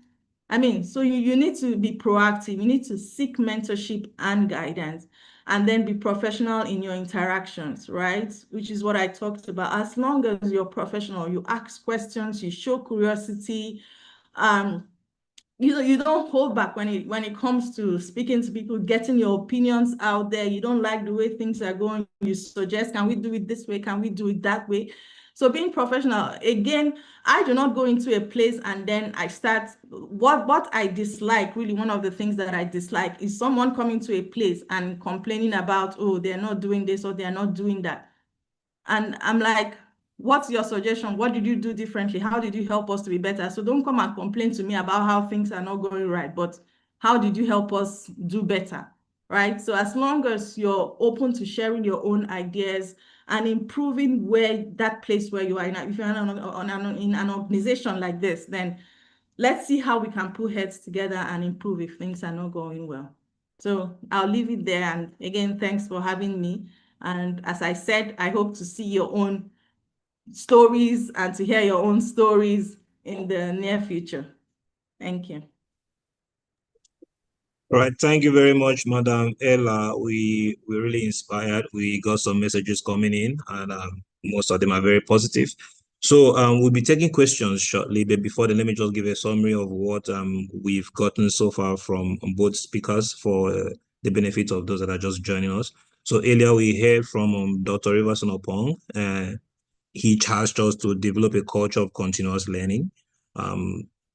So you need to be proactive. You need to seek mentorship and guidance, and then be professional in your interactions, right? Which is what I talked about. As long as you're professional, you ask questions, you show curiosity, you don't hold back when it comes to speaking to people, getting your opinions out there. You don't like the way things are going, you suggest, can we do it this way? Can we do it that way? So being professional, again, I do not go into a place and then I start, what I dislike, really one of the things that I dislike is someone coming to a place and complaining about, oh, they're not doing this or they're not doing that. And I'm like, what's your suggestion? What did you do differently? How did you help us to be better? So don't come and complain to me about how things are not going right, but how did you help us do better, right? So as long as you're open to sharing your own ideas and improving where that place where you are in, if you're in an organization like this, then let's see how we can put heads together and improve if things are not going well. So I'll leave it there. And again, thanks for having me. And as I said, I hope to see your own stories and to hear your own stories in the near future. Thank you. All right, thank you very much, Madam Ella. We're really inspired. We got some messages coming in, and most of them are very positive. So we'll be taking questions shortly, but before then, let me just give a summary of what we've gotten so far from both speakers for the benefit of those that are just joining us. So earlier we heard from Dr. Riverson Opong. He charged us to develop a culture of continuous learning.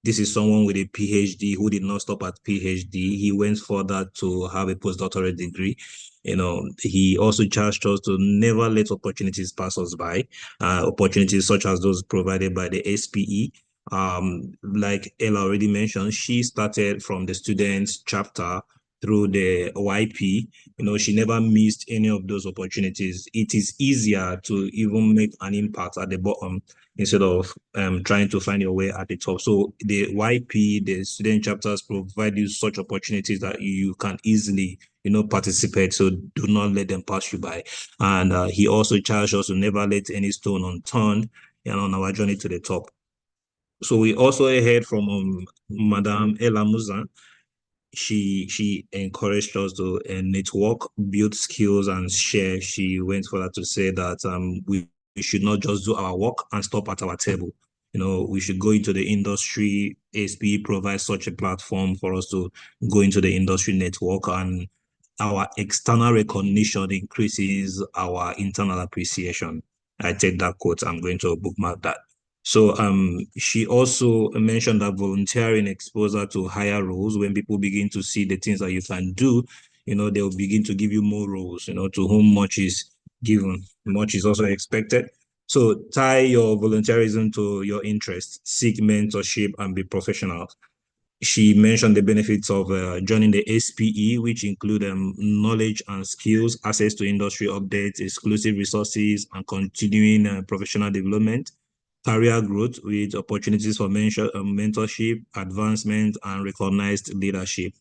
This is someone with a PhD who did not stop at PhD. He went further to have a postdoctorate degree. You know, he also charged us to never let opportunities pass us by, opportunities such as those provided by the SPE. Like Ella already mentioned, she started from the students chapter through the YP. You know, she never missed any of those opportunities. It is easier to even make an impact at the bottom instead of trying to find your way at the top. So the YP, the student chapters provide you such opportunities that you can easily, you know, participate. So do not let them pass you by. And he also charged us to never let any stone unturned, and on our journey to the top. So we also heard from Madame Ella Muzan. She encouraged us to network, build skills, and share. She went further to say that we should not just do our work and stop at our table. You know, we should go into the industry. SPE provides such a platform for us to go into the industry network, and our external recognition increases our internal appreciation. I take that quote. I'm going to bookmark that. So she also mentioned that volunteering exposure to higher roles, when people begin to see the things that you can do, you know, they'll begin to give you more roles. You know, to whom much is given, much is also expected. So tie your volunteerism to your interests, seek mentorship, and be professional. She mentioned the benefits of joining the SPE, which include knowledge and skills, access to industry updates, exclusive resources, and continuing professional development, career growth with opportunities for mentorship, advancement, and recognized leadership,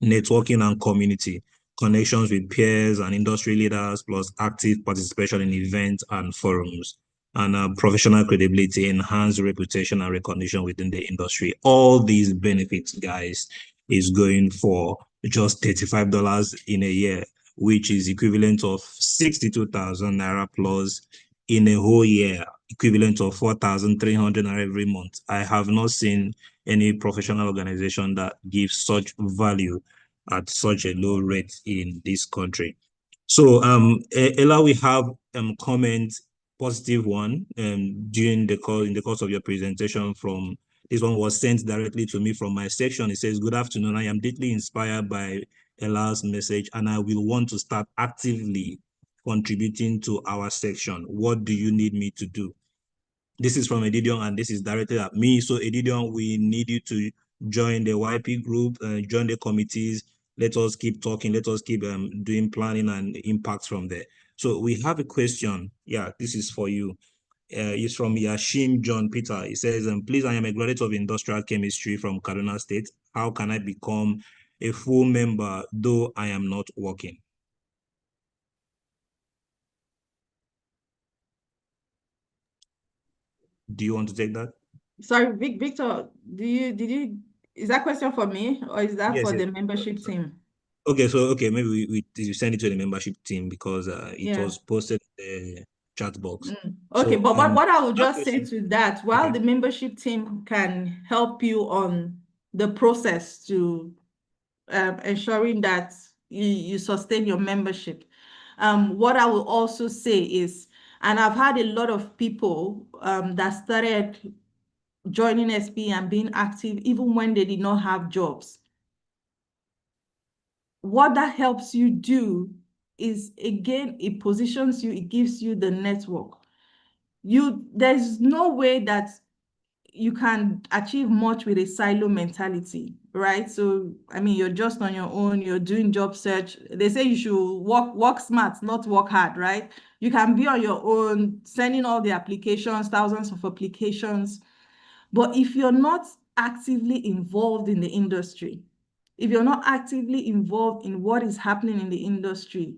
networking and community, connections with peers and industry leaders, plus active participation in events and forums, and professional credibility, enhanced reputation and recognition within the industry. All these benefits, guys, is going for just $35 in a year, which is equivalent of 62,000 Naira plus in a whole year, equivalent of 4,300 Naira every month. I have not seen any professional organization that gives such value at such a low rate in this country. So Ella, we have comment, positive one during the call, in the course of your presentation. From this one was sent directly to me from my section. It says, "Good afternoon. I am deeply inspired by Ella's message, and I will want to start actively contributing to our section. What do you need me to do?" This is from Edidion, and this is directed at me. So Edidion, we need you to join the YP group, join the committees. Let us keep talking. Let us keep doing planning and impact from there. So we have a question. Yeah, this is for you. It's from Yashim John Peter. He says, "Please, I am a graduate of industrial chemistry from Kaduna State. How can I become a full member, though I am not working?" Do you want to take that? Sorry, Victor, is that question for me, or is that Yes, for yes. the membership team? Okay, so maybe we send it to the membership team because it was posted in the chat box. Okay, So, but what I will just say question. to that, while Okay. the membership team can help you on the process to ensuring that you sustain your membership, what I will also say is, and I've had a lot of people that started joining SP and being active even when they did not have jobs. What that helps you do is, again, it positions you, it gives you the network. There's no way that you can achieve much with a silo mentality, right? So, I mean, you're just on your own, you're doing job search. They say you should work smart, not work hard, right? You can be on your own, sending all the applications, thousands of applications. But if you're not actively involved in the industry, if you're not actively involved in what is happening in the industry,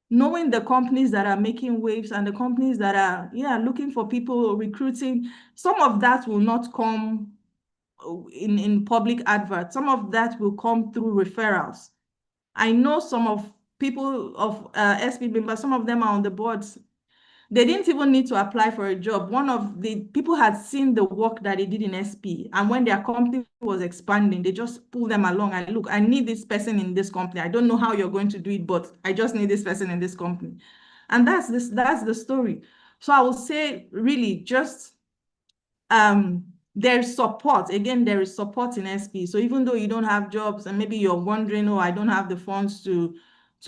knowing the companies that are making waves and the companies that are looking for people, recruiting, some of that will not come in public adverts. Some of that will come through referrals. I know some of people of SP members, some of them are on the boards. They didn't even need to apply for a job. One of the people had seen the work that they did in SP, and when their company was expanding, they just pulled them along and look, I need this person in this company. I don't know how you're going to do it, but I just need this person in this company. And that's the story. So I will say, really, just there's support. Again, there is support in SP. So even though you don't have jobs and maybe you're wondering, oh, I don't have the funds to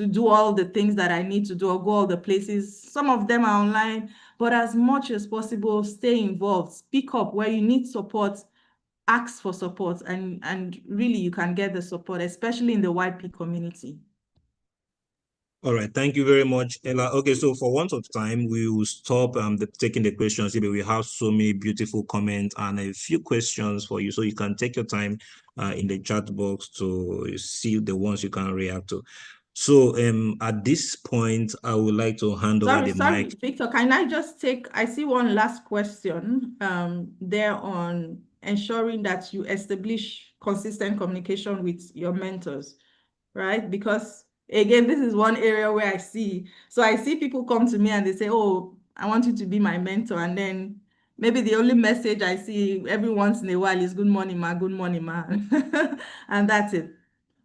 do all the things that I need to do or go all the places, some of them are online, but as much as possible, stay involved, speak up where you need support, ask for support, and really you can get the support, especially in the YP community. All right, thank you very much, Ella. Okay, so for want of time, we will stop taking the questions. We have so many beautiful comments and a few questions for you, so you can take your time in the chat box to see the ones you can react to. So at this point, I would like to hand over the mic. Victor, can I just take, I see one last question there on ensuring that you establish consistent communication with your mentors, right? Because again, this is one area where I see people come to me and they say, oh, I want you to be my mentor. And then maybe the only message I see every once in a while is good morning, ma, good morning, ma. And that's it.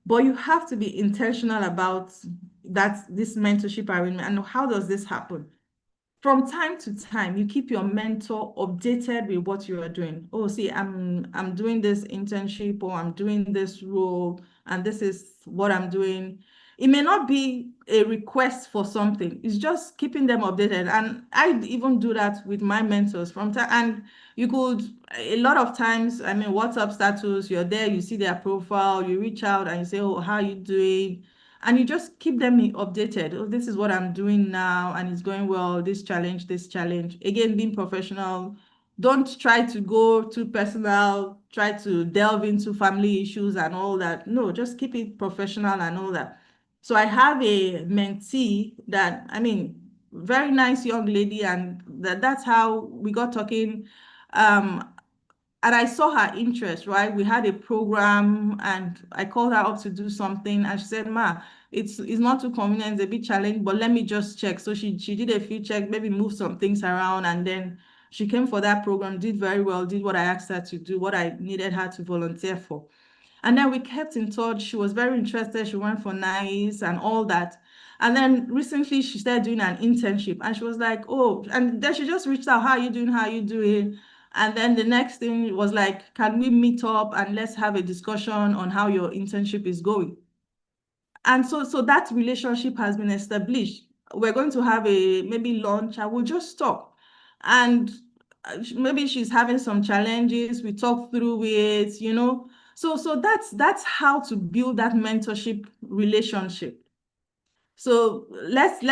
But you have to be intentional about this mentorship arrangement. And how does this happen? From time to time, you keep your mentor updated with what you are doing. Oh, see, I'm doing this internship, or I'm doing this role, and this is what I'm doing. It may not be a request for something. It's just keeping them updated. And I even do that with my mentors from time. And you could, a lot of times, I mean, WhatsApp status, you're there, you see their profile, you reach out and you say, oh, how are you doing? And you just keep them updated. Oh, this is what I'm doing now, and it's going well. This challenge. Again, being professional. Don't try to go too personal, try to delve into family issues and all that. No, just keep it professional and all that. So I have a mentee that, I mean, very nice young lady, and that's how we got talking. And I saw her interest, right? We had a program and I called her up to do something, and she said, ma, it's not too convenient, it's a bit challenging, but let me just check. So she did a few checks, maybe moved some things around, and then she came for that program, did very well, did what I asked her to do, what I needed her to volunteer for. And then we kept in touch. She was very interested. She went for NICE and all that. And then recently she started doing an internship, and she was like, oh, and then she just reached out, how are you doing? How are you doing? And then the next thing was like, can we meet up and let's have a discussion on how your internship is going? And so that relationship has been established. We're going to have maybe lunch. I will just talk. And maybe she's having some challenges. We talk through it, you know. So that's how to build that mentorship relationship. So let's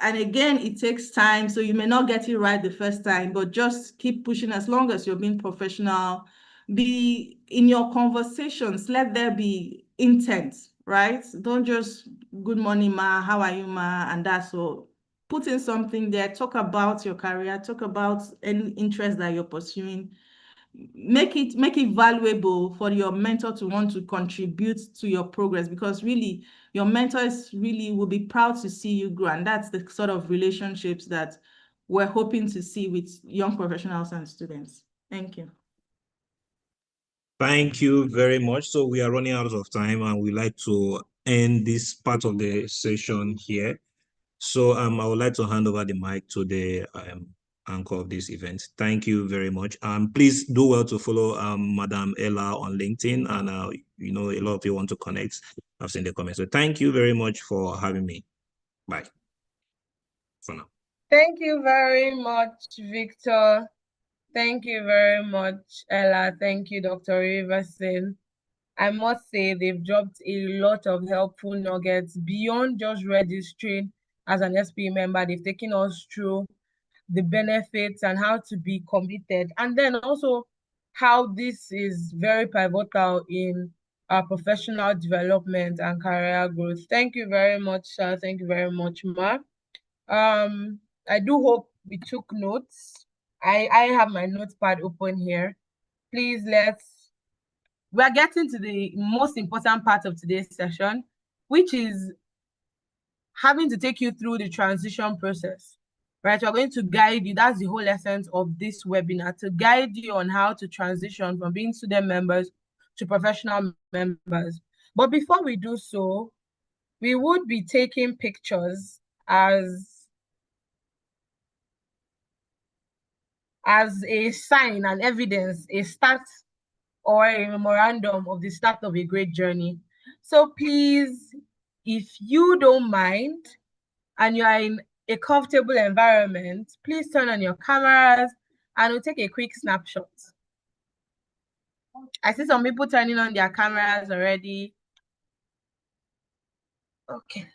and again, it takes time. So you may not get it right the first time, but just keep pushing. As long as you're being professional, be in your conversations, let there be intent, right? Don't just good morning, ma, how are you, ma, and that's all. Put in something there, talk about your career, talk about any interest that you're pursuing. Make it valuable for your mentor to want to contribute to your progress, because really your mentors really will be proud to see you grow. And that's the sort of relationships that we're hoping to see with young professionals and students. Thank you. Thank you very much. So we are running out of time, and we like to end this part of the session here. So I would like to hand over the mic to the anchor of this event. Thank you very much. Please do well to follow Madam Ella on LinkedIn, and you know, a lot of you want to connect. I've seen the comments. So thank you very much for having me. Bye for now. Thank you very much, Victor. Thank you very much, Ella. Thank you, Dr. Riverson. I must say they've dropped a lot of helpful nuggets beyond just registering as an SP member. They've taken us through the benefits and how to be committed. And then also how this is very pivotal in our professional development and career growth. Thank you very much, sir. Thank you very much, Ma. I do hope we took notes. I have my notepad open here. Please, we're getting to the most important part of today's session, which is having to take you through the transition process, right? We're going to guide you. That's the whole essence of this webinar, to guide you on how to transition from being student members to professional members. But before we do so, we would be taking pictures as a sign and evidence, a start or a memorandum of the start of a great journey. So please, if you don't mind and you are in a comfortable environment, please turn on your cameras and we'll take a quick snapshot. I see some people turning on their cameras already. Okay.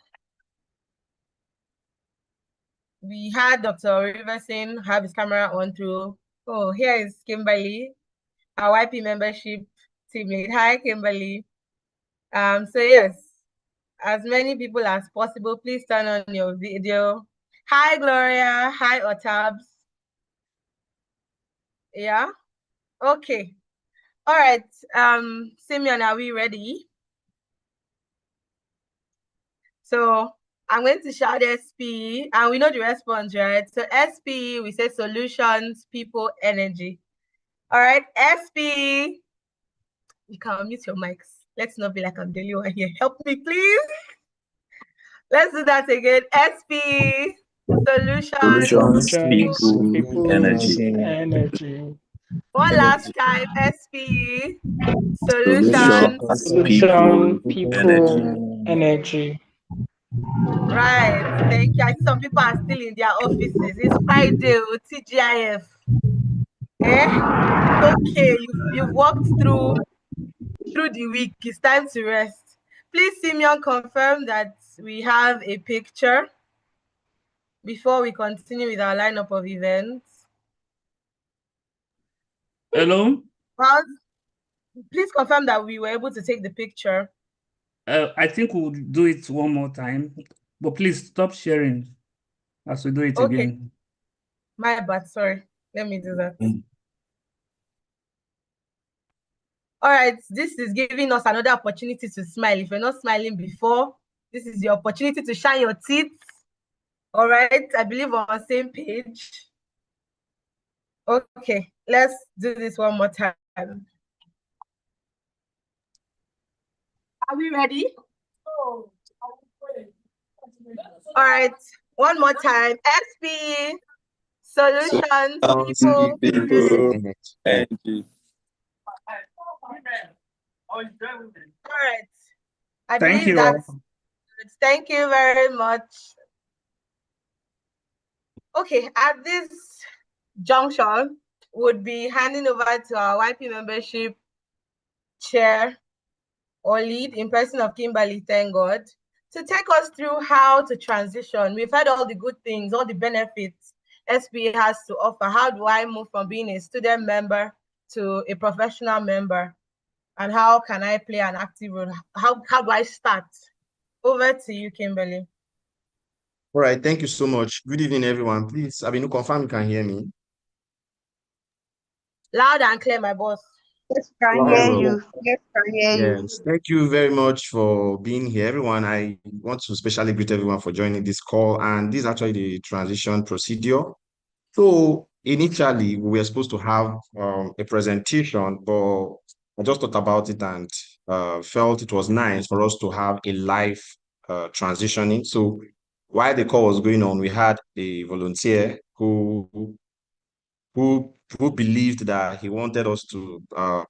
We had Dr. Riverson have his camera on through. Oh, here is Kimberly, our YP membership team lead. Hi, Kimberly. So yes, as many people as possible, please turn on your video. Hi, Gloria. Hi, Otabs. Yeah. Okay. All right. Simeon, are we ready? So I'm going to shout SP, and we know the response, right? So SP, we say solutions, people, energy. All right, SP. You can unmute your mics. Let's not be like I'm the only one here. Help me, please. Let's do that again. SP, solutions, people, energy. One last time. SP, solutions, people, energy. Right. Thank you. I see some people are still in their offices. It's Friday with TGIF. Okay, you've walked through the week. It's time to rest. Please, Simeon, confirm that we have a picture before we continue with our lineup of events. Hello? Please confirm that we were able to take the picture. I think we'll do it one more time, but please stop sharing as we do it again. My bad, sorry. Let me do that. All right, this is giving us another opportunity to smile. If you're not smiling before, this is your opportunity to shine your teeth. All right, I believe we're on the same page. Okay, let's do this one more time. Are we ready? All right, one more time. SP, solutions, people, energy. All right. I Thank believe you. that's good. Thank you very much. Okay, at this junction, would be handing over to our YP membership chair or lead in person of Kimberly, thank God, to take us through how to transition. We've heard all the good things, all the benefits SP has to offer. How do I move from being a student member to a professional member? And how can I play an active role? How do I start? Over to you, Kimberly. All right, thank you so much. Good evening, everyone. Please, Abinu, confirm you can hear me. Loud and clear, my boss. Yes, can hear you. Yes, can hear you. Yes, thank you very much for being here, everyone. I want to especially greet everyone for joining this call. And this is actually the transition procedure. So initially, we were supposed to have a presentation, but I just thought about it and felt it was nice for us to have a live transitioning. So while the call was going on, we had a volunteer who believed that he wanted us to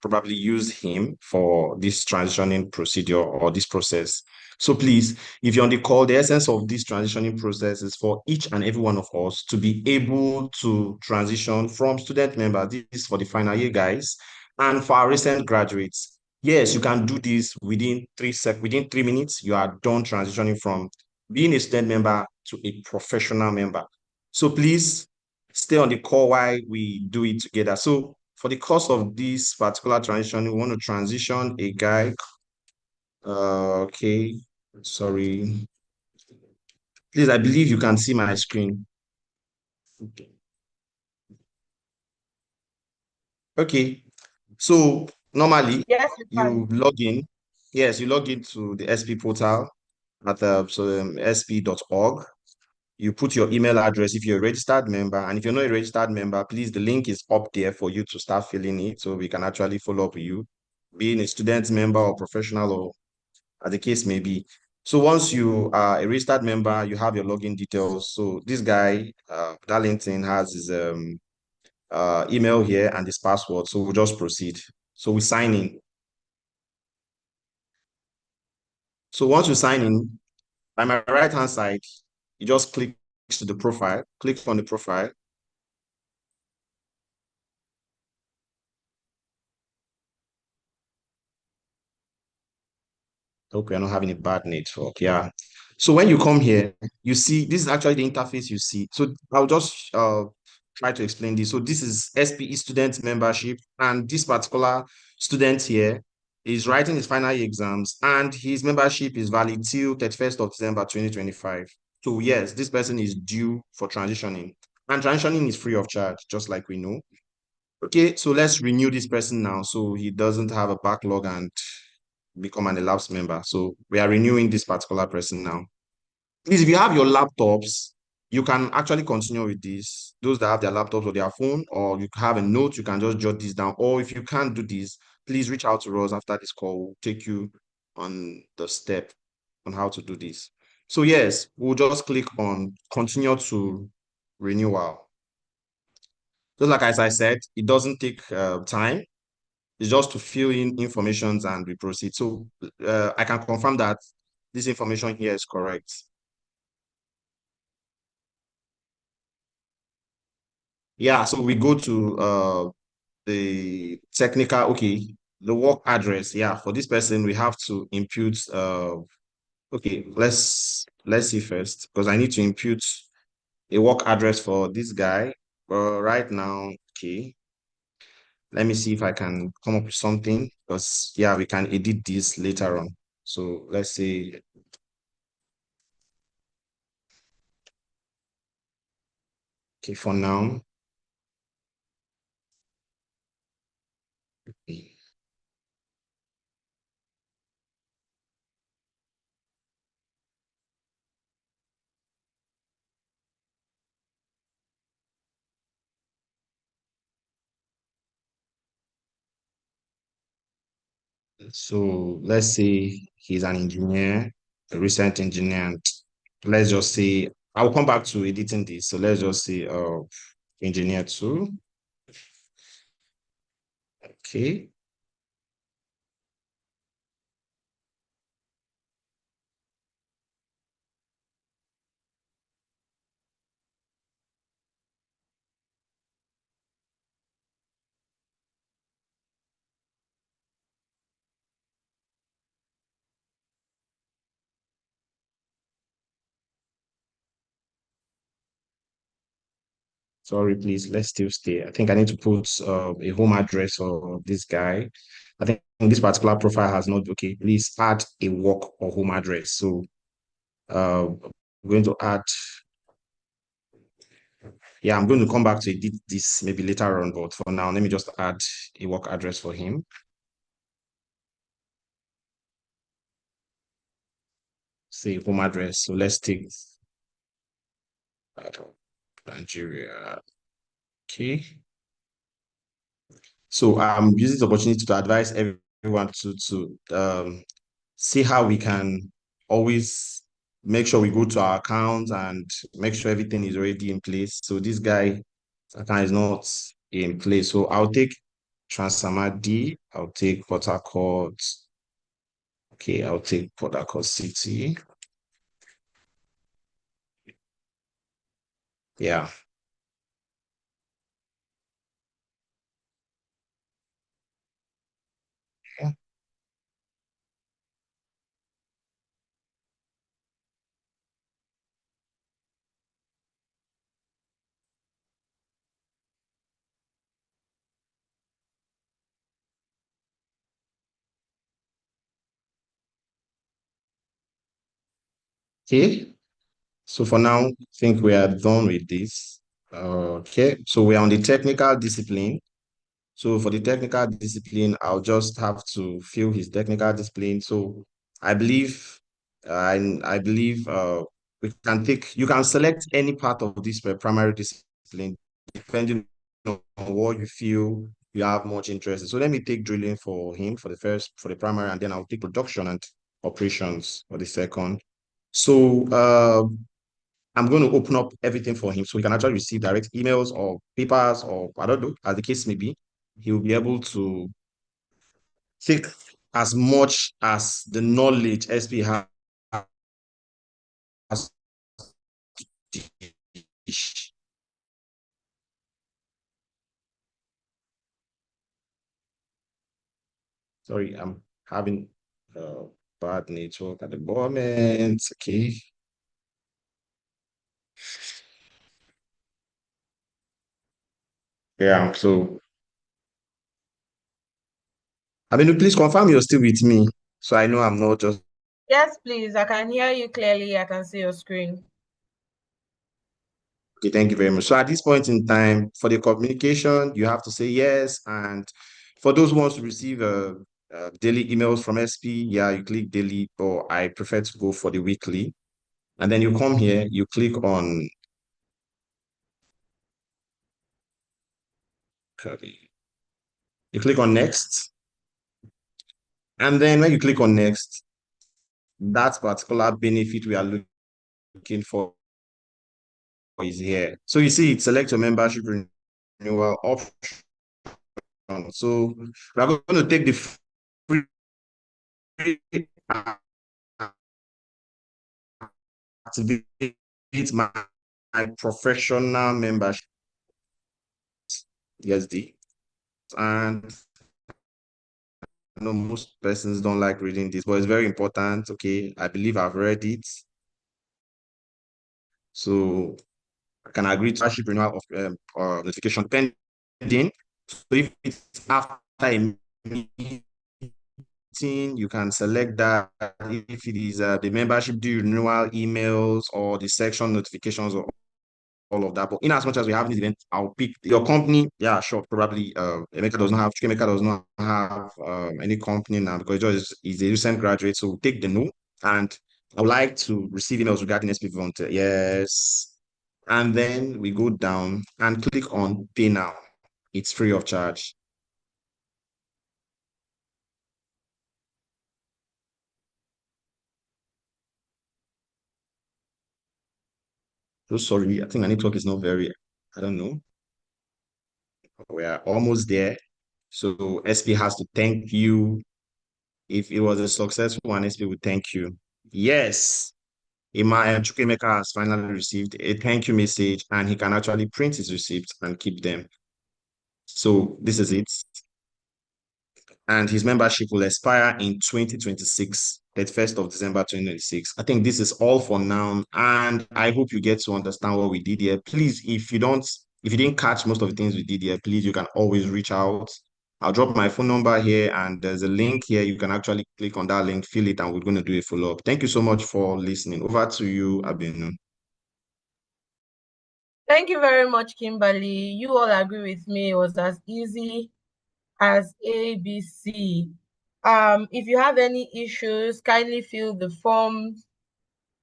probably use him for this transitioning procedure or this process. So please, if you're on the call, the essence of this transitioning process is for each and every one of us to be able to transition from student member. This is for the final year guys, and for our recent graduates. Yes, you can do this within 3 minutes. You are done transitioning from being a student member to a professional member. So please stay on the call while we do it together. So for the course of this particular transition, we want to transition a guy Okay, sorry. Please, I believe you can see my screen. Okay, so normally Yes, you you can. log in. Yes, you log into the SP portal at sp.org. You put your email address if you're a registered member, and if you're not a registered member, please, the link is up there for you to start filling it so we can actually follow up with you, being a student member or professional or as the case may be. So once you are a registered member, you have your login details. So this guy, Darlington, has his email here and his password. So we'll just proceed. So we sign in. So once you sign in, by my right hand side, you just click to the profile, click on the profile. Hope we are not having a bad network. Yeah. So when you come here, you see this is actually the interface you see. So I'll just try to explain this. So this is SPE student membership, and this particular student here is writing his final year exams, and his membership is valid till 31st of December 2025. So yes, this person is due for transitioning, and transitioning is free of charge, just like we know. Okay, so let's renew this person now so he doesn't have a backlog and become an elapsed member. So we are renewing this particular person now. Please, if you have your laptops, you can actually continue with this. Those that have their laptops or their phone, or you have a note, you can just jot this down. Or if you can't do this, please reach out to us after this call. We'll take you on the step on how to do this. So yes, we'll just click on continue to renewal. Just like as I said, it doesn't take time. It's just to fill in informations and we proceed. So I can confirm that this information here is correct. Yeah, so we go to the technical, okay, the work address. Yeah, for this person, we have to impute, okay, let's see first, because I need to impute a work address for this guy. But right now, okay, let me see if I can come up with something, because yeah, we can edit this later on. So let's say, okay, for now, so let's say he's an engineer, a recent engineer, and let's just say, I'll come back to editing this. So let's just say engineer two. Okay. Sorry, please, let's still stay. I think I need to put a home address for this guy. I think this particular profile has not, okay, please add a work or home address. So I'm going to add, yeah, I'm going to come back to edit this maybe later on, but for now, let me just add a work address for him. Say home address. So let's take Nigeria. Okay. So I'm using this opportunity to advise everyone to see how we can always make sure we go to our account and make sure everything is already in place. So this guy account is not in place. So I'll take Transamadi, I'll take Port Harcourt. Okay, I'll take Port Harcourt City. Yeah. Okay. So for now, I think we are done with this. Okay. So we are on the technical discipline. So for the technical discipline, I'll just have to fill his technical discipline. So I believe, I believe we can take, you can select any part of this primary discipline depending on what you feel you have much interest in. So let me take drilling for him for the primary, and then I'll take production and operations for the second. So I'm going to open up everything for him so he can actually receive direct emails or papers, or I don't know, as the case may be. He will be able to take as much as the knowledge SP has to teach. Sorry, I'm having bad network at the moment. Okay. Yeah, so I mean, please confirm you're still with me, so I know I'm not just. Yes, please. I can hear you clearly. I can see your screen. Okay, thank you very much. So at this point in time, for the communication, you have to say yes. And for those who want to receive daily emails from SP, yeah, you click daily, or I prefer to go for the weekly. And then you come here, you click on you click on next. And then when you click on next, that particular benefit we are looking for is here. So you see, select your membership renewal option. So we are going to take the free activate my professional membership. ESD. And I know most persons don't like reading this, but it's very important. Okay, I believe I've read it. So I can agree to membership renewal of notification pending. So if it's after a meeting, you can select that. If it is the membership due renewal emails or the section notifications or all of that. But in as much as we have this event, I'll pick your company. Yeah, sure. Probably Emeka does not have any company now because he's a recent graduate. So we'll take the no. And I would like to receive emails regarding SP Volunteer. Yes. And then we go down and click on pay now. It's free of charge. So sorry, I think my network is not very, I don't know. We are almost there. So SP has to thank you. If it was a successful one, SP would thank you. Yes, Chukwemeka has finally received a thank you message, and he can actually print his receipts and keep them. So this is it. And his membership will expire in 2026, 31st of December 2026. I think this is all for now, and I hope you get to understand what we did here. Please, if you didn't catch most of the things we did here, please, you can always reach out. I'll drop my phone number here, and there's a link here. You can actually click on that link, fill it, and we're going to do a follow-up. Thank you so much for listening. Over to you, Abinu. Thank you very much, Kimberly. You all agree with me. It was as easy as ABC. If you have any issues, kindly fill the forms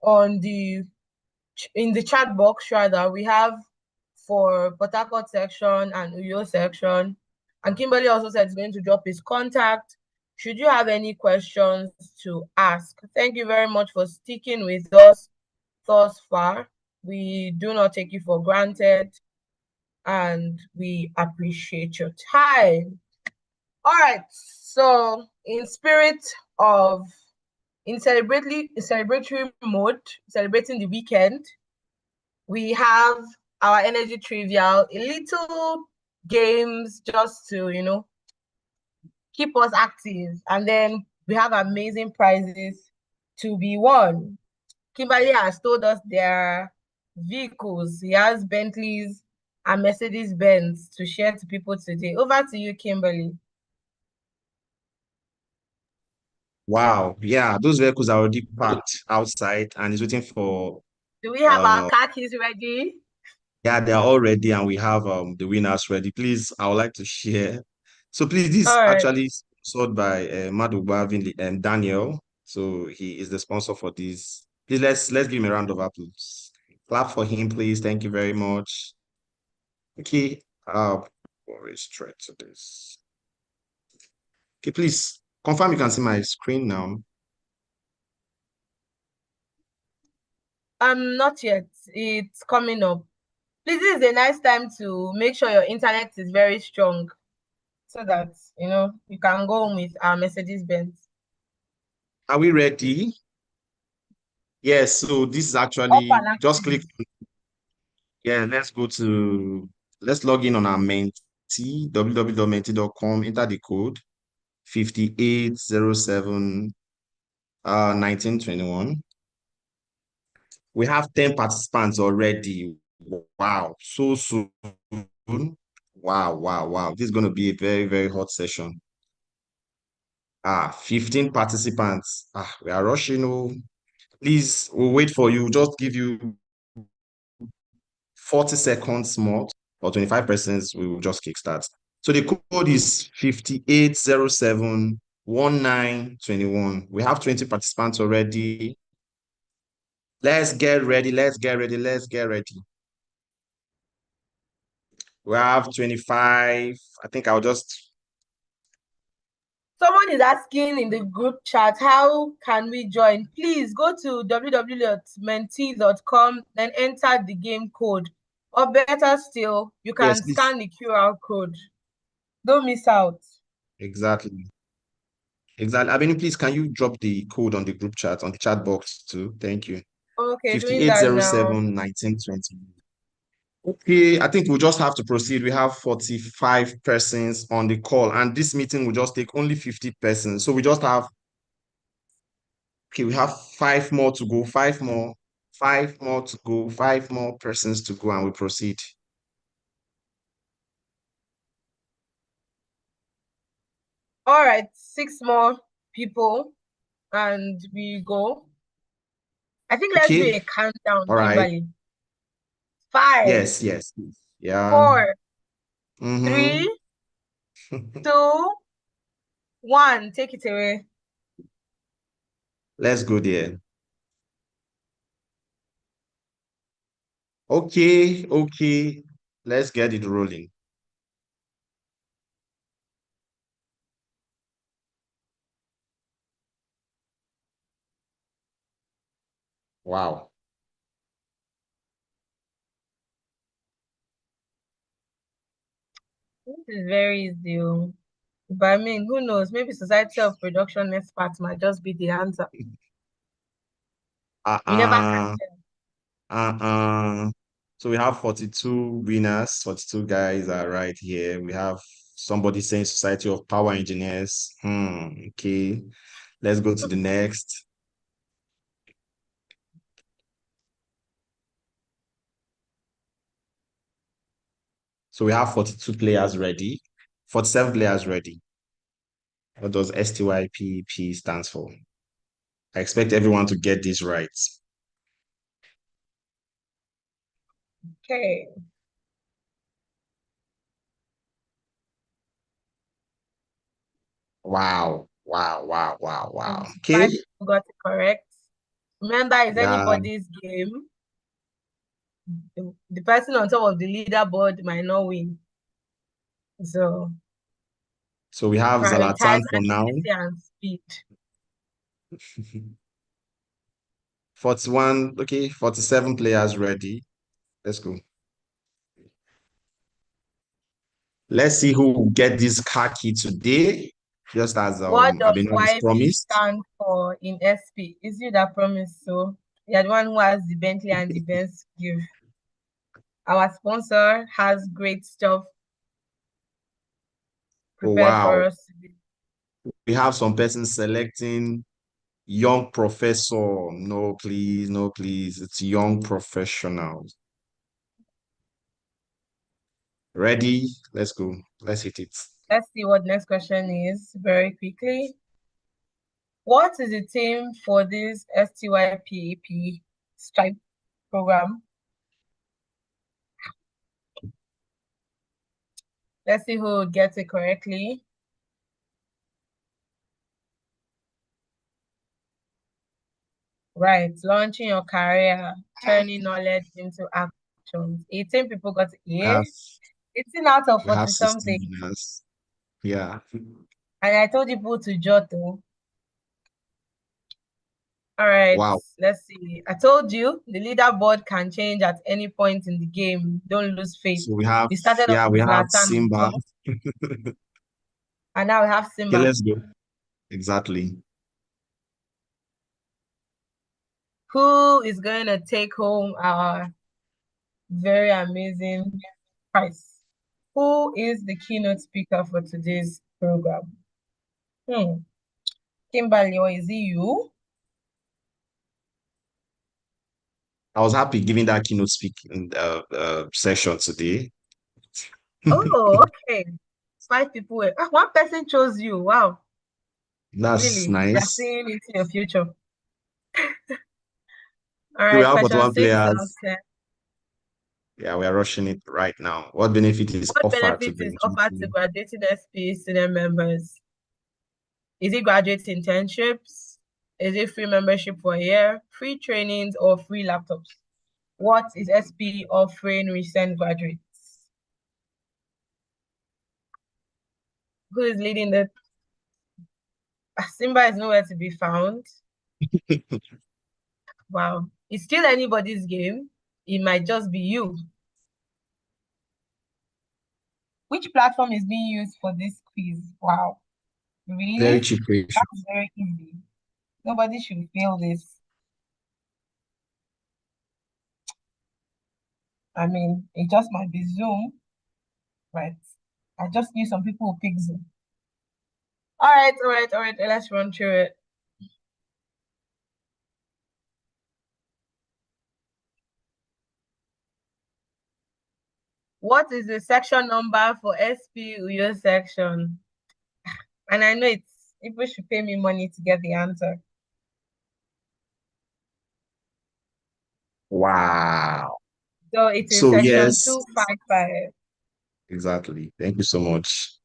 in the chat box rather. We have for Port Harcourt section and Uyo section. And Kimberly also said he's going to drop his contact should you have any questions to ask. Thank you very much for sticking with us thus far. We do not take you for granted, and we appreciate your time. All right, so in celebratory mode, celebrating the weekend, we have our energy trivial, a little games just to, keep us active. And then we have amazing prizes to be won. Kimberly has told us their vehicles. He has Bentleys and Mercedes-Benz to share to people today. Over to you, Kimberly. Wow. Yeah, those vehicles are already parked outside and is waiting for Do we have our car keys ready? yeah, they are all ready and we have the winners ready. Please, I would like to share. So please, this is All right. actually sponsored by Madugba and Daniel. So he is the sponsor for this. Please let's give him a round of applause. Clap for him, please. Thank you very much. Okay. We'll straight to this. Okay, please confirm you can see my screen now. Not yet. It's coming up. Please, this is a nice time to make sure your internet is very strong so that, you can go home with our Mercedes-Benz. Are we ready? Yes, so this is actually just click. Yeah, let's log in on our Menti, www.menti.com, enter the code 5807 1921. We have 10 participants already. Wow, so soon. Wow. This is going to be a very, very hot session. 15 participants. We are rushing. Oh. Please, we'll wait for you. Just give you 40 seconds more or 25%. We will just kickstart. So the code is 5807 1921. We have 20 participants already. Let's get ready. We have 25. I think I'll just. Someone is asking in the group chat, how can we join? Please go to www.menti.com and enter the game code. Or better still, you can scan the QR code. Don't miss out. Exactly. Abeni, please, can you drop the code on the group chat, on the chat box too? Thank you. Okay, doing that now. 5807 1920. Okay, I think we'll just have to proceed. We have 45 persons on the call, and this meeting will just take only 50 persons. So we just have, okay, we have 5 more to go, 5 more to go, 5 more persons to go, and we proceed. All right, 6 more people, and we go. I think let's do a countdown, all right. Kimberly. 5. Yes. Yeah. 4. 3, 2, 1. Take it away. Let's go there. Okay. Let's get it rolling. Wow. This is very easy. But I mean, who knows? Maybe Society of Production Experts might just be the answer. You never can tell. So we have 42 winners, 42 guys are right here. We have somebody saying Society of Power Engineers. Okay. Let's go to the next. So we have 42 players ready, 47 players ready. What does STYPP stands for? I expect everyone to get this right. Okay. Wow. Okay. You got it correct. Remember, it's anybody's game. The person on top of the leaderboard might not win. So we have Zlatan for now. And speed. 41, okay, 47 players ready. Let's go. Let's see who will get this car key today. Just as what does Abeni promised. stand for in SP? Is you that promised? So you're the one who has the Bentley and the Benz give. Our sponsor has great stuff prepared for us today. We have some persons selecting young professor. No, please. It's young professionals. Ready? Let's go. Let's hit it. Let's see what next question is very quickly. What is the theme for this STYPAP Stripe program? Let's see who gets it correctly. Right, launching your career, turning knowledge into actions. 18 people got it. Yeah, Have 18 out of we have 40 something. 16 winners. Yeah. And I told you people to jot though. All right, Wow. let's see. I told you the leaderboard can change at any point in the game. Don't lose faith. So we have, We started off yeah, with we have Zlatan on Simba. top, and now we have Okay, Simba. let's go. Exactly. Who is going to take home our very amazing prize? Who is the keynote speaker for today's program? Kimberly, or is it you? I was happy giving that keynote speaking session today. Oh, okay. 5 people. One person chose you. Wow. That's Really? They are nice. seeing into your future. All We right, have but question one 6 out player. of 10. Yeah, we are rushing it right now. What benefit is What offered to benefit is offered to graduating? graduating SP student members? Is it graduate internships? Is it free membership for a year, free trainings, or free laptops? What is SP offering recent graduates? Who is leading the... Simba is nowhere to be found. Wow. It's still anybody's game. It might just be you. Which platform is being used for this quiz? Wow. Really? Very cheap question. That's very easy. Nobody should fail this. I mean, it just might be Zoom, right? I just knew some people will pick Zoom. All right. Let's run through it. What is the section number for SP Uyo section? And I know people should pay me money to get the answer. Wow. So it is So section yes, 255. exactly. Thank you so much.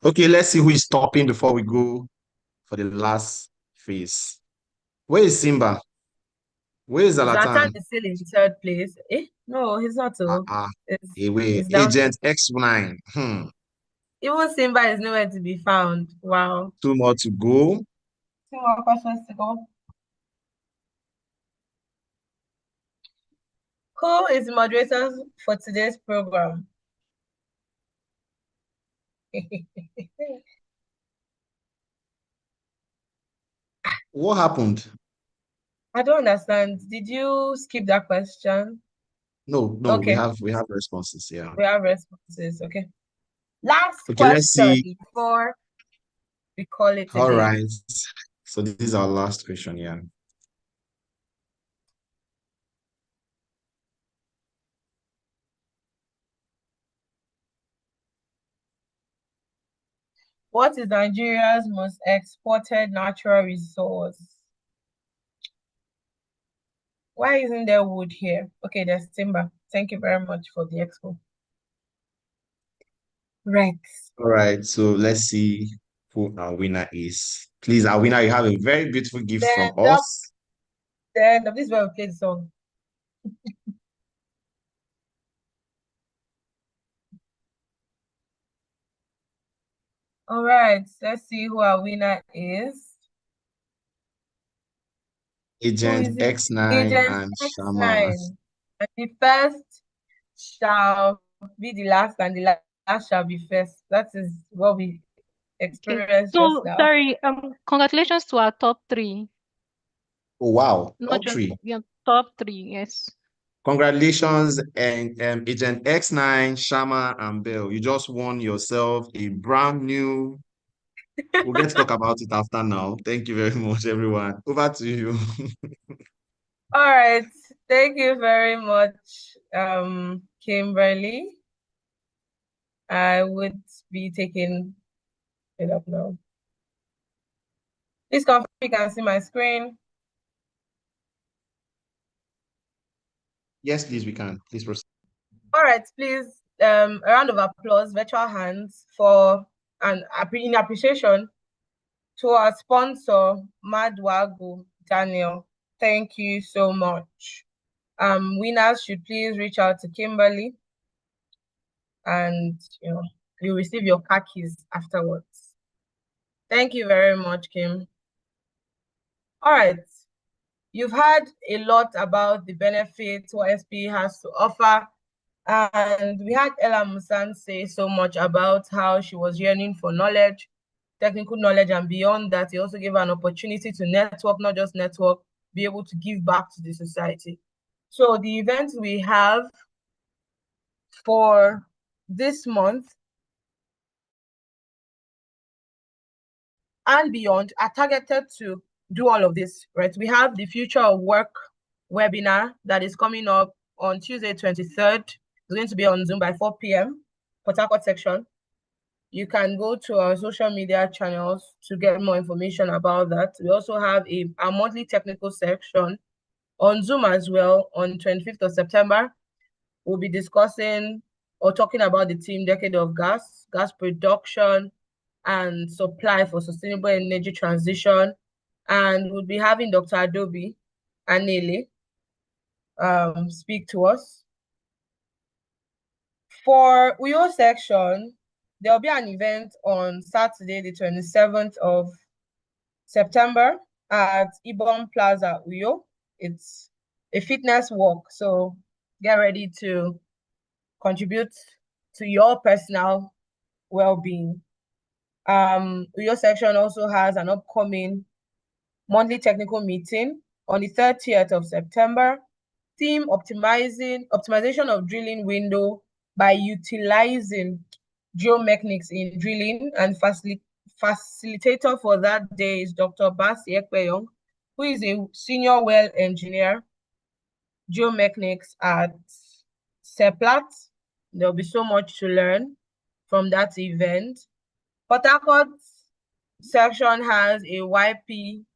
Okay, let's see who is topping before we go for the last phase. Where is Simba? Where is Zlatan Zlatan? is still in 3rd place. No, he's not. Away. It's down. Agent X9. Even Simba is nowhere to be found. Wow. 2 more to go. 2 more questions to go. Who is the moderator for today's program? What happened? I don't understand. Did you skip that question? No, Okay. we have responses, yeah. We have responses. Okay. Last Okay, let's question see. before we call it a All day. right. So this is our last question, yeah. What is Nigeria's most exported natural resource? Why isn't there wood here? Okay, there's timber. Thank you very much for the expo. Right. All right, so let's see who our winner is. Please, our winner, you have a very beautiful gift from us. Then this is where we play the song. All right, let's see who our winner is. Agent X9 Agent and Shama. X9. And the first shall be the last, and the last shall be first. That is what we experienced just So now. sorry, congratulations to our top 3. Oh wow, Not top just 3. yeah, top 3, yes. Congratulations, and Agent X9, Shama, and Bell. You just won yourself a brand new. We'll get to talk about it after now. Thank you very much, everyone. Over to you. All right. Thank you very much, Kimberly. I would be taking it up now. Please confirm you can see my screen. Yes, please, we can. Please proceed. All right, please, a round of applause, virtual hands for in appreciation to our sponsor, Madwagu Daniel. Thank you so much. Winners should please reach out to Kimberly, and you receive your car keys afterwards. Thank you very much, Kim. All right. You've heard a lot about the benefits OSP has to offer, and we had Ella Musan say so much about how she was yearning for knowledge, technical knowledge, and beyond that, he also gave her an opportunity to network, not just network, be able to give back to the society. So the events we have for this month and beyond are targeted to do all of this, right? We have the Future of Work webinar that is coming up on Tuesday, 23rd. It's going to be on Zoom by 4 p.m. Port Harcourt section. You can go to our social media channels to get more information about that. We also have a monthly technical section on Zoom as well on 25th of September. We'll be discussing or talking about the theme Decade of Gas Production and Supply for Sustainable Energy Transition. And we'll be having Dr. Adobe Anele speak to us. For Uyo section, there'll be an event on Saturday, the 27th of September at Ibom Plaza, Uyo. It's a fitness walk, so get ready to contribute to your personal well-being. Uyo section also has an upcoming monthly technical meeting on the 30th of September. Theme optimization of drilling window by utilizing geomechanics in drilling, and facilitator for that day is Dr. Basi Ekpeyong, who is a senior well engineer, geomechanics at Seplat. There'll be so much to learn from that event. Port Harcourt section has a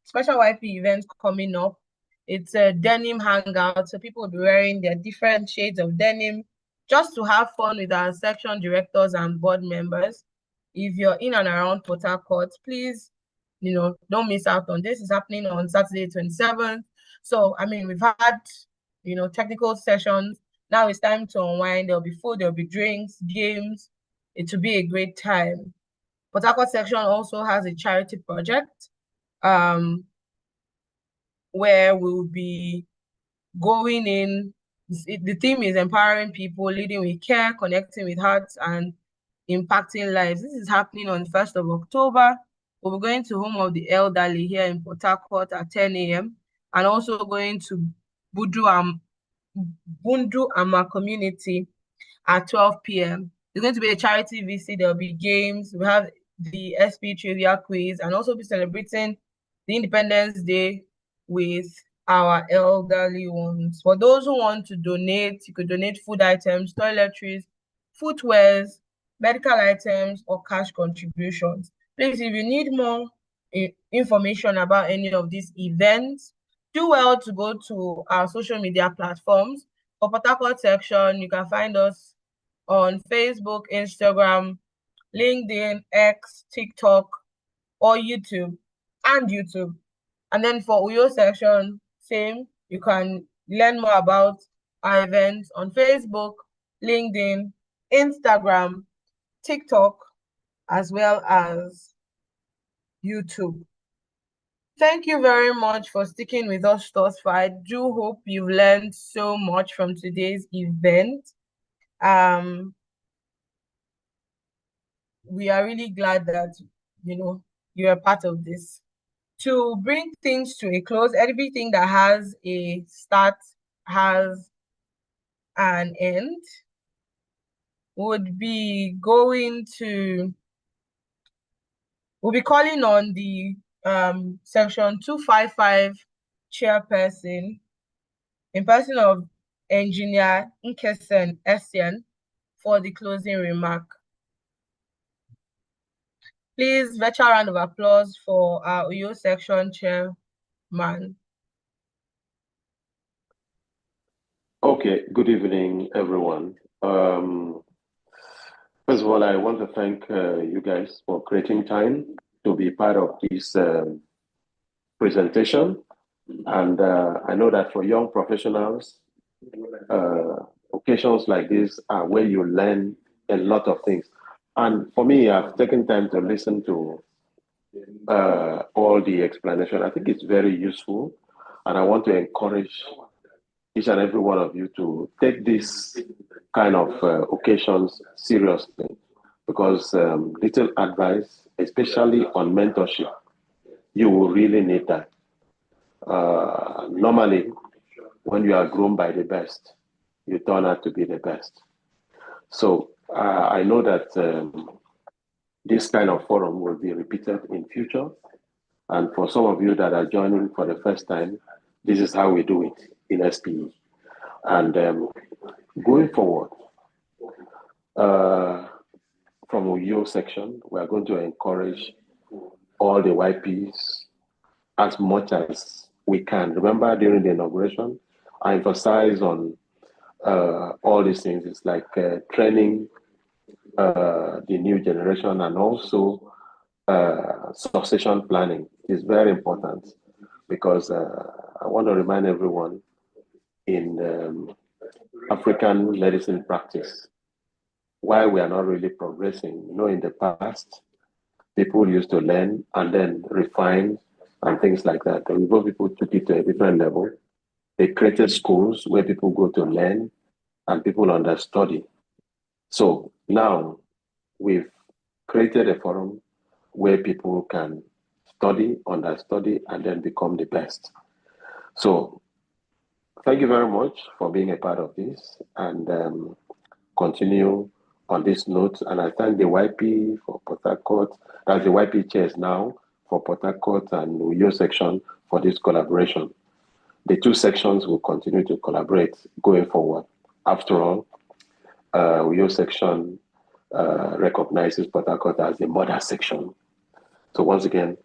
special YP event coming up. It's a denim hangout, so people will be wearing their different shades of denim just to have fun with our section directors and board members. If you're in and around Port Harcourt, please, don't miss out on this. It's happening on Saturday, 27th. So, we've had, technical sessions. Now it's time to unwind. There'll be food, there'll be drinks, games. It will be a great time. Port Harcourt section also has a charity project where we'll be going in. The theme is empowering people, leading with care, connecting with hearts, and impacting lives. This is happening on the 1st of October. We'll be going to Home of the Elderly here in Port Harcourt at 10 a.m. and also going to Bundu Ama community at 12 p.m. There's going to be a charity visit. There'll be games. We have the SP trivia quiz, and also be celebrating the Independence Day with our elderly ones. For those who want to donate, you could donate food items, toiletries, footwears, medical items, or cash contributions. Please, if you need more information about any of these events, do well to go to our social media platforms. For Port Harcourt section, you can find us on Facebook, Instagram, LinkedIn, X, TikTok, or YouTube. And then for Uyo section, same. You can learn more about our events on Facebook, LinkedIn, Instagram, TikTok, as well as YouTube. Thank you very much for sticking with us thus far. I do hope you've learned so much from today's event. We are really glad that, you're a part of this. To bring things to a close, everything that has a start has an end. We'll be calling on the section 255 chairperson in person of Engineer Nkesen Essien for the closing remark. Please, virtual round of applause for our Uyo section chairman. Okay, good evening, everyone. First of all, I want to thank you guys for creating time to be part of this presentation. And I know that for young professionals, occasions like this are where you learn a lot of things. And for me, I've taken time to listen to all the explanation. I think it's very useful. And I want to encourage each and every one of you to take this kind of occasions seriously, because little advice, especially on mentorship, you will really need that. Normally, when you are grown by the best, you turn out to be the best. So I know that this kind of forum will be repeated in future. And for some of you that are joining for the first time, this is how we do it in SPE. And going forward, from Uyo section, we are going to encourage all the YPs as much as we can. Remember, during the inauguration, I emphasized on all these things. It's like training the new generation, and also succession planning is very important, because I want to remind everyone in African medicine practice why we are not really progressing. You know, in the past, people used to learn and then refine and things like that. The Igbo people took it to a different level. They created schools where people go to learn and people understudy. So now we've created a forum where people can study, understudy, and then become the best. So thank you very much for being a part of this, and continue on this note. And I thank the YP for Port Harcourt, as the YP chairs now, for Port Harcourt and Uyo section for this collaboration. The two sections will continue to collaborate going forward. After all, Uyo section recognizes Port Harcourt as the mother section. So once again,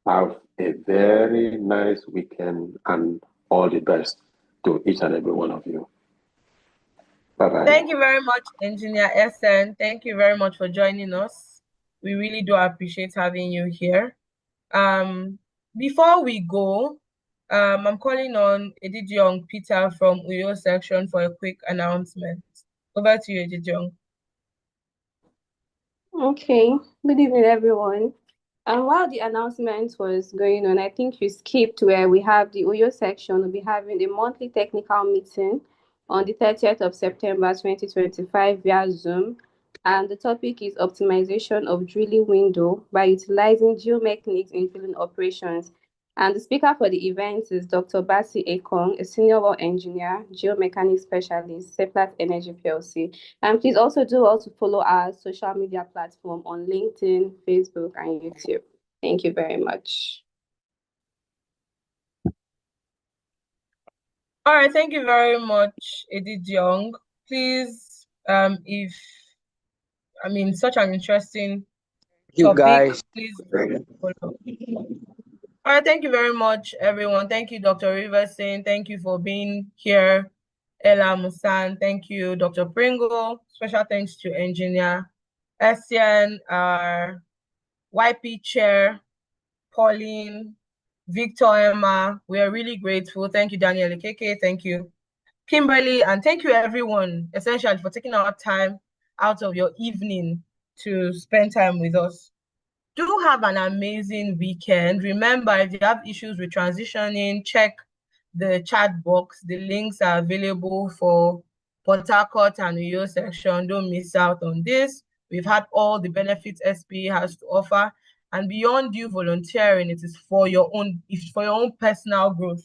have a very nice weekend and all the best to each and every one of you. Bye-bye. Thank you very much, Engineer SN. Thank you very much for joining us. We really do appreciate having you here. Before we go, I'm calling on Edidiong Peter from Uyo section for a quick announcement. Over to you, Edidiong. Okay, good evening, everyone. While the announcement was going on, I think you skipped where we have the Uyo section will be having a monthly technical meeting on the 30th of September 2025 via Zoom. And the topic is optimization of drilling window by utilizing geomechanics in drilling operations. And the speaker for the event is Dr. Basi Ekong, a senior well engineer, geomechanics specialist, Seplat Energy PLC. And please also do also follow our social media platform on LinkedIn, Facebook, and YouTube. Thank you very much. All right, thank you very much, Edidiong. Please, such an interesting topic, guys. please follow. All right, thank you very much, everyone. Thank you, Dr. Riverson. Thank you for being here. Ella Musan, thank you, Dr. Pringle. Special thanks to Engineer Essian, our YP Chair, Pauline, Victor Emma. We are really grateful. Thank you, Daniel Ikeke. Thank you, Kimberly. And thank you, everyone, essentially, for taking our time out of your evening to spend time with us. Do have an amazing weekend. Remember, if you have issues with transitioning, check the chat box. The links are available for Port Harcourt and Uyo section. Don't miss out on this. We've had all the benefits SPE has to offer. And beyond you volunteering, it is for your own personal growth.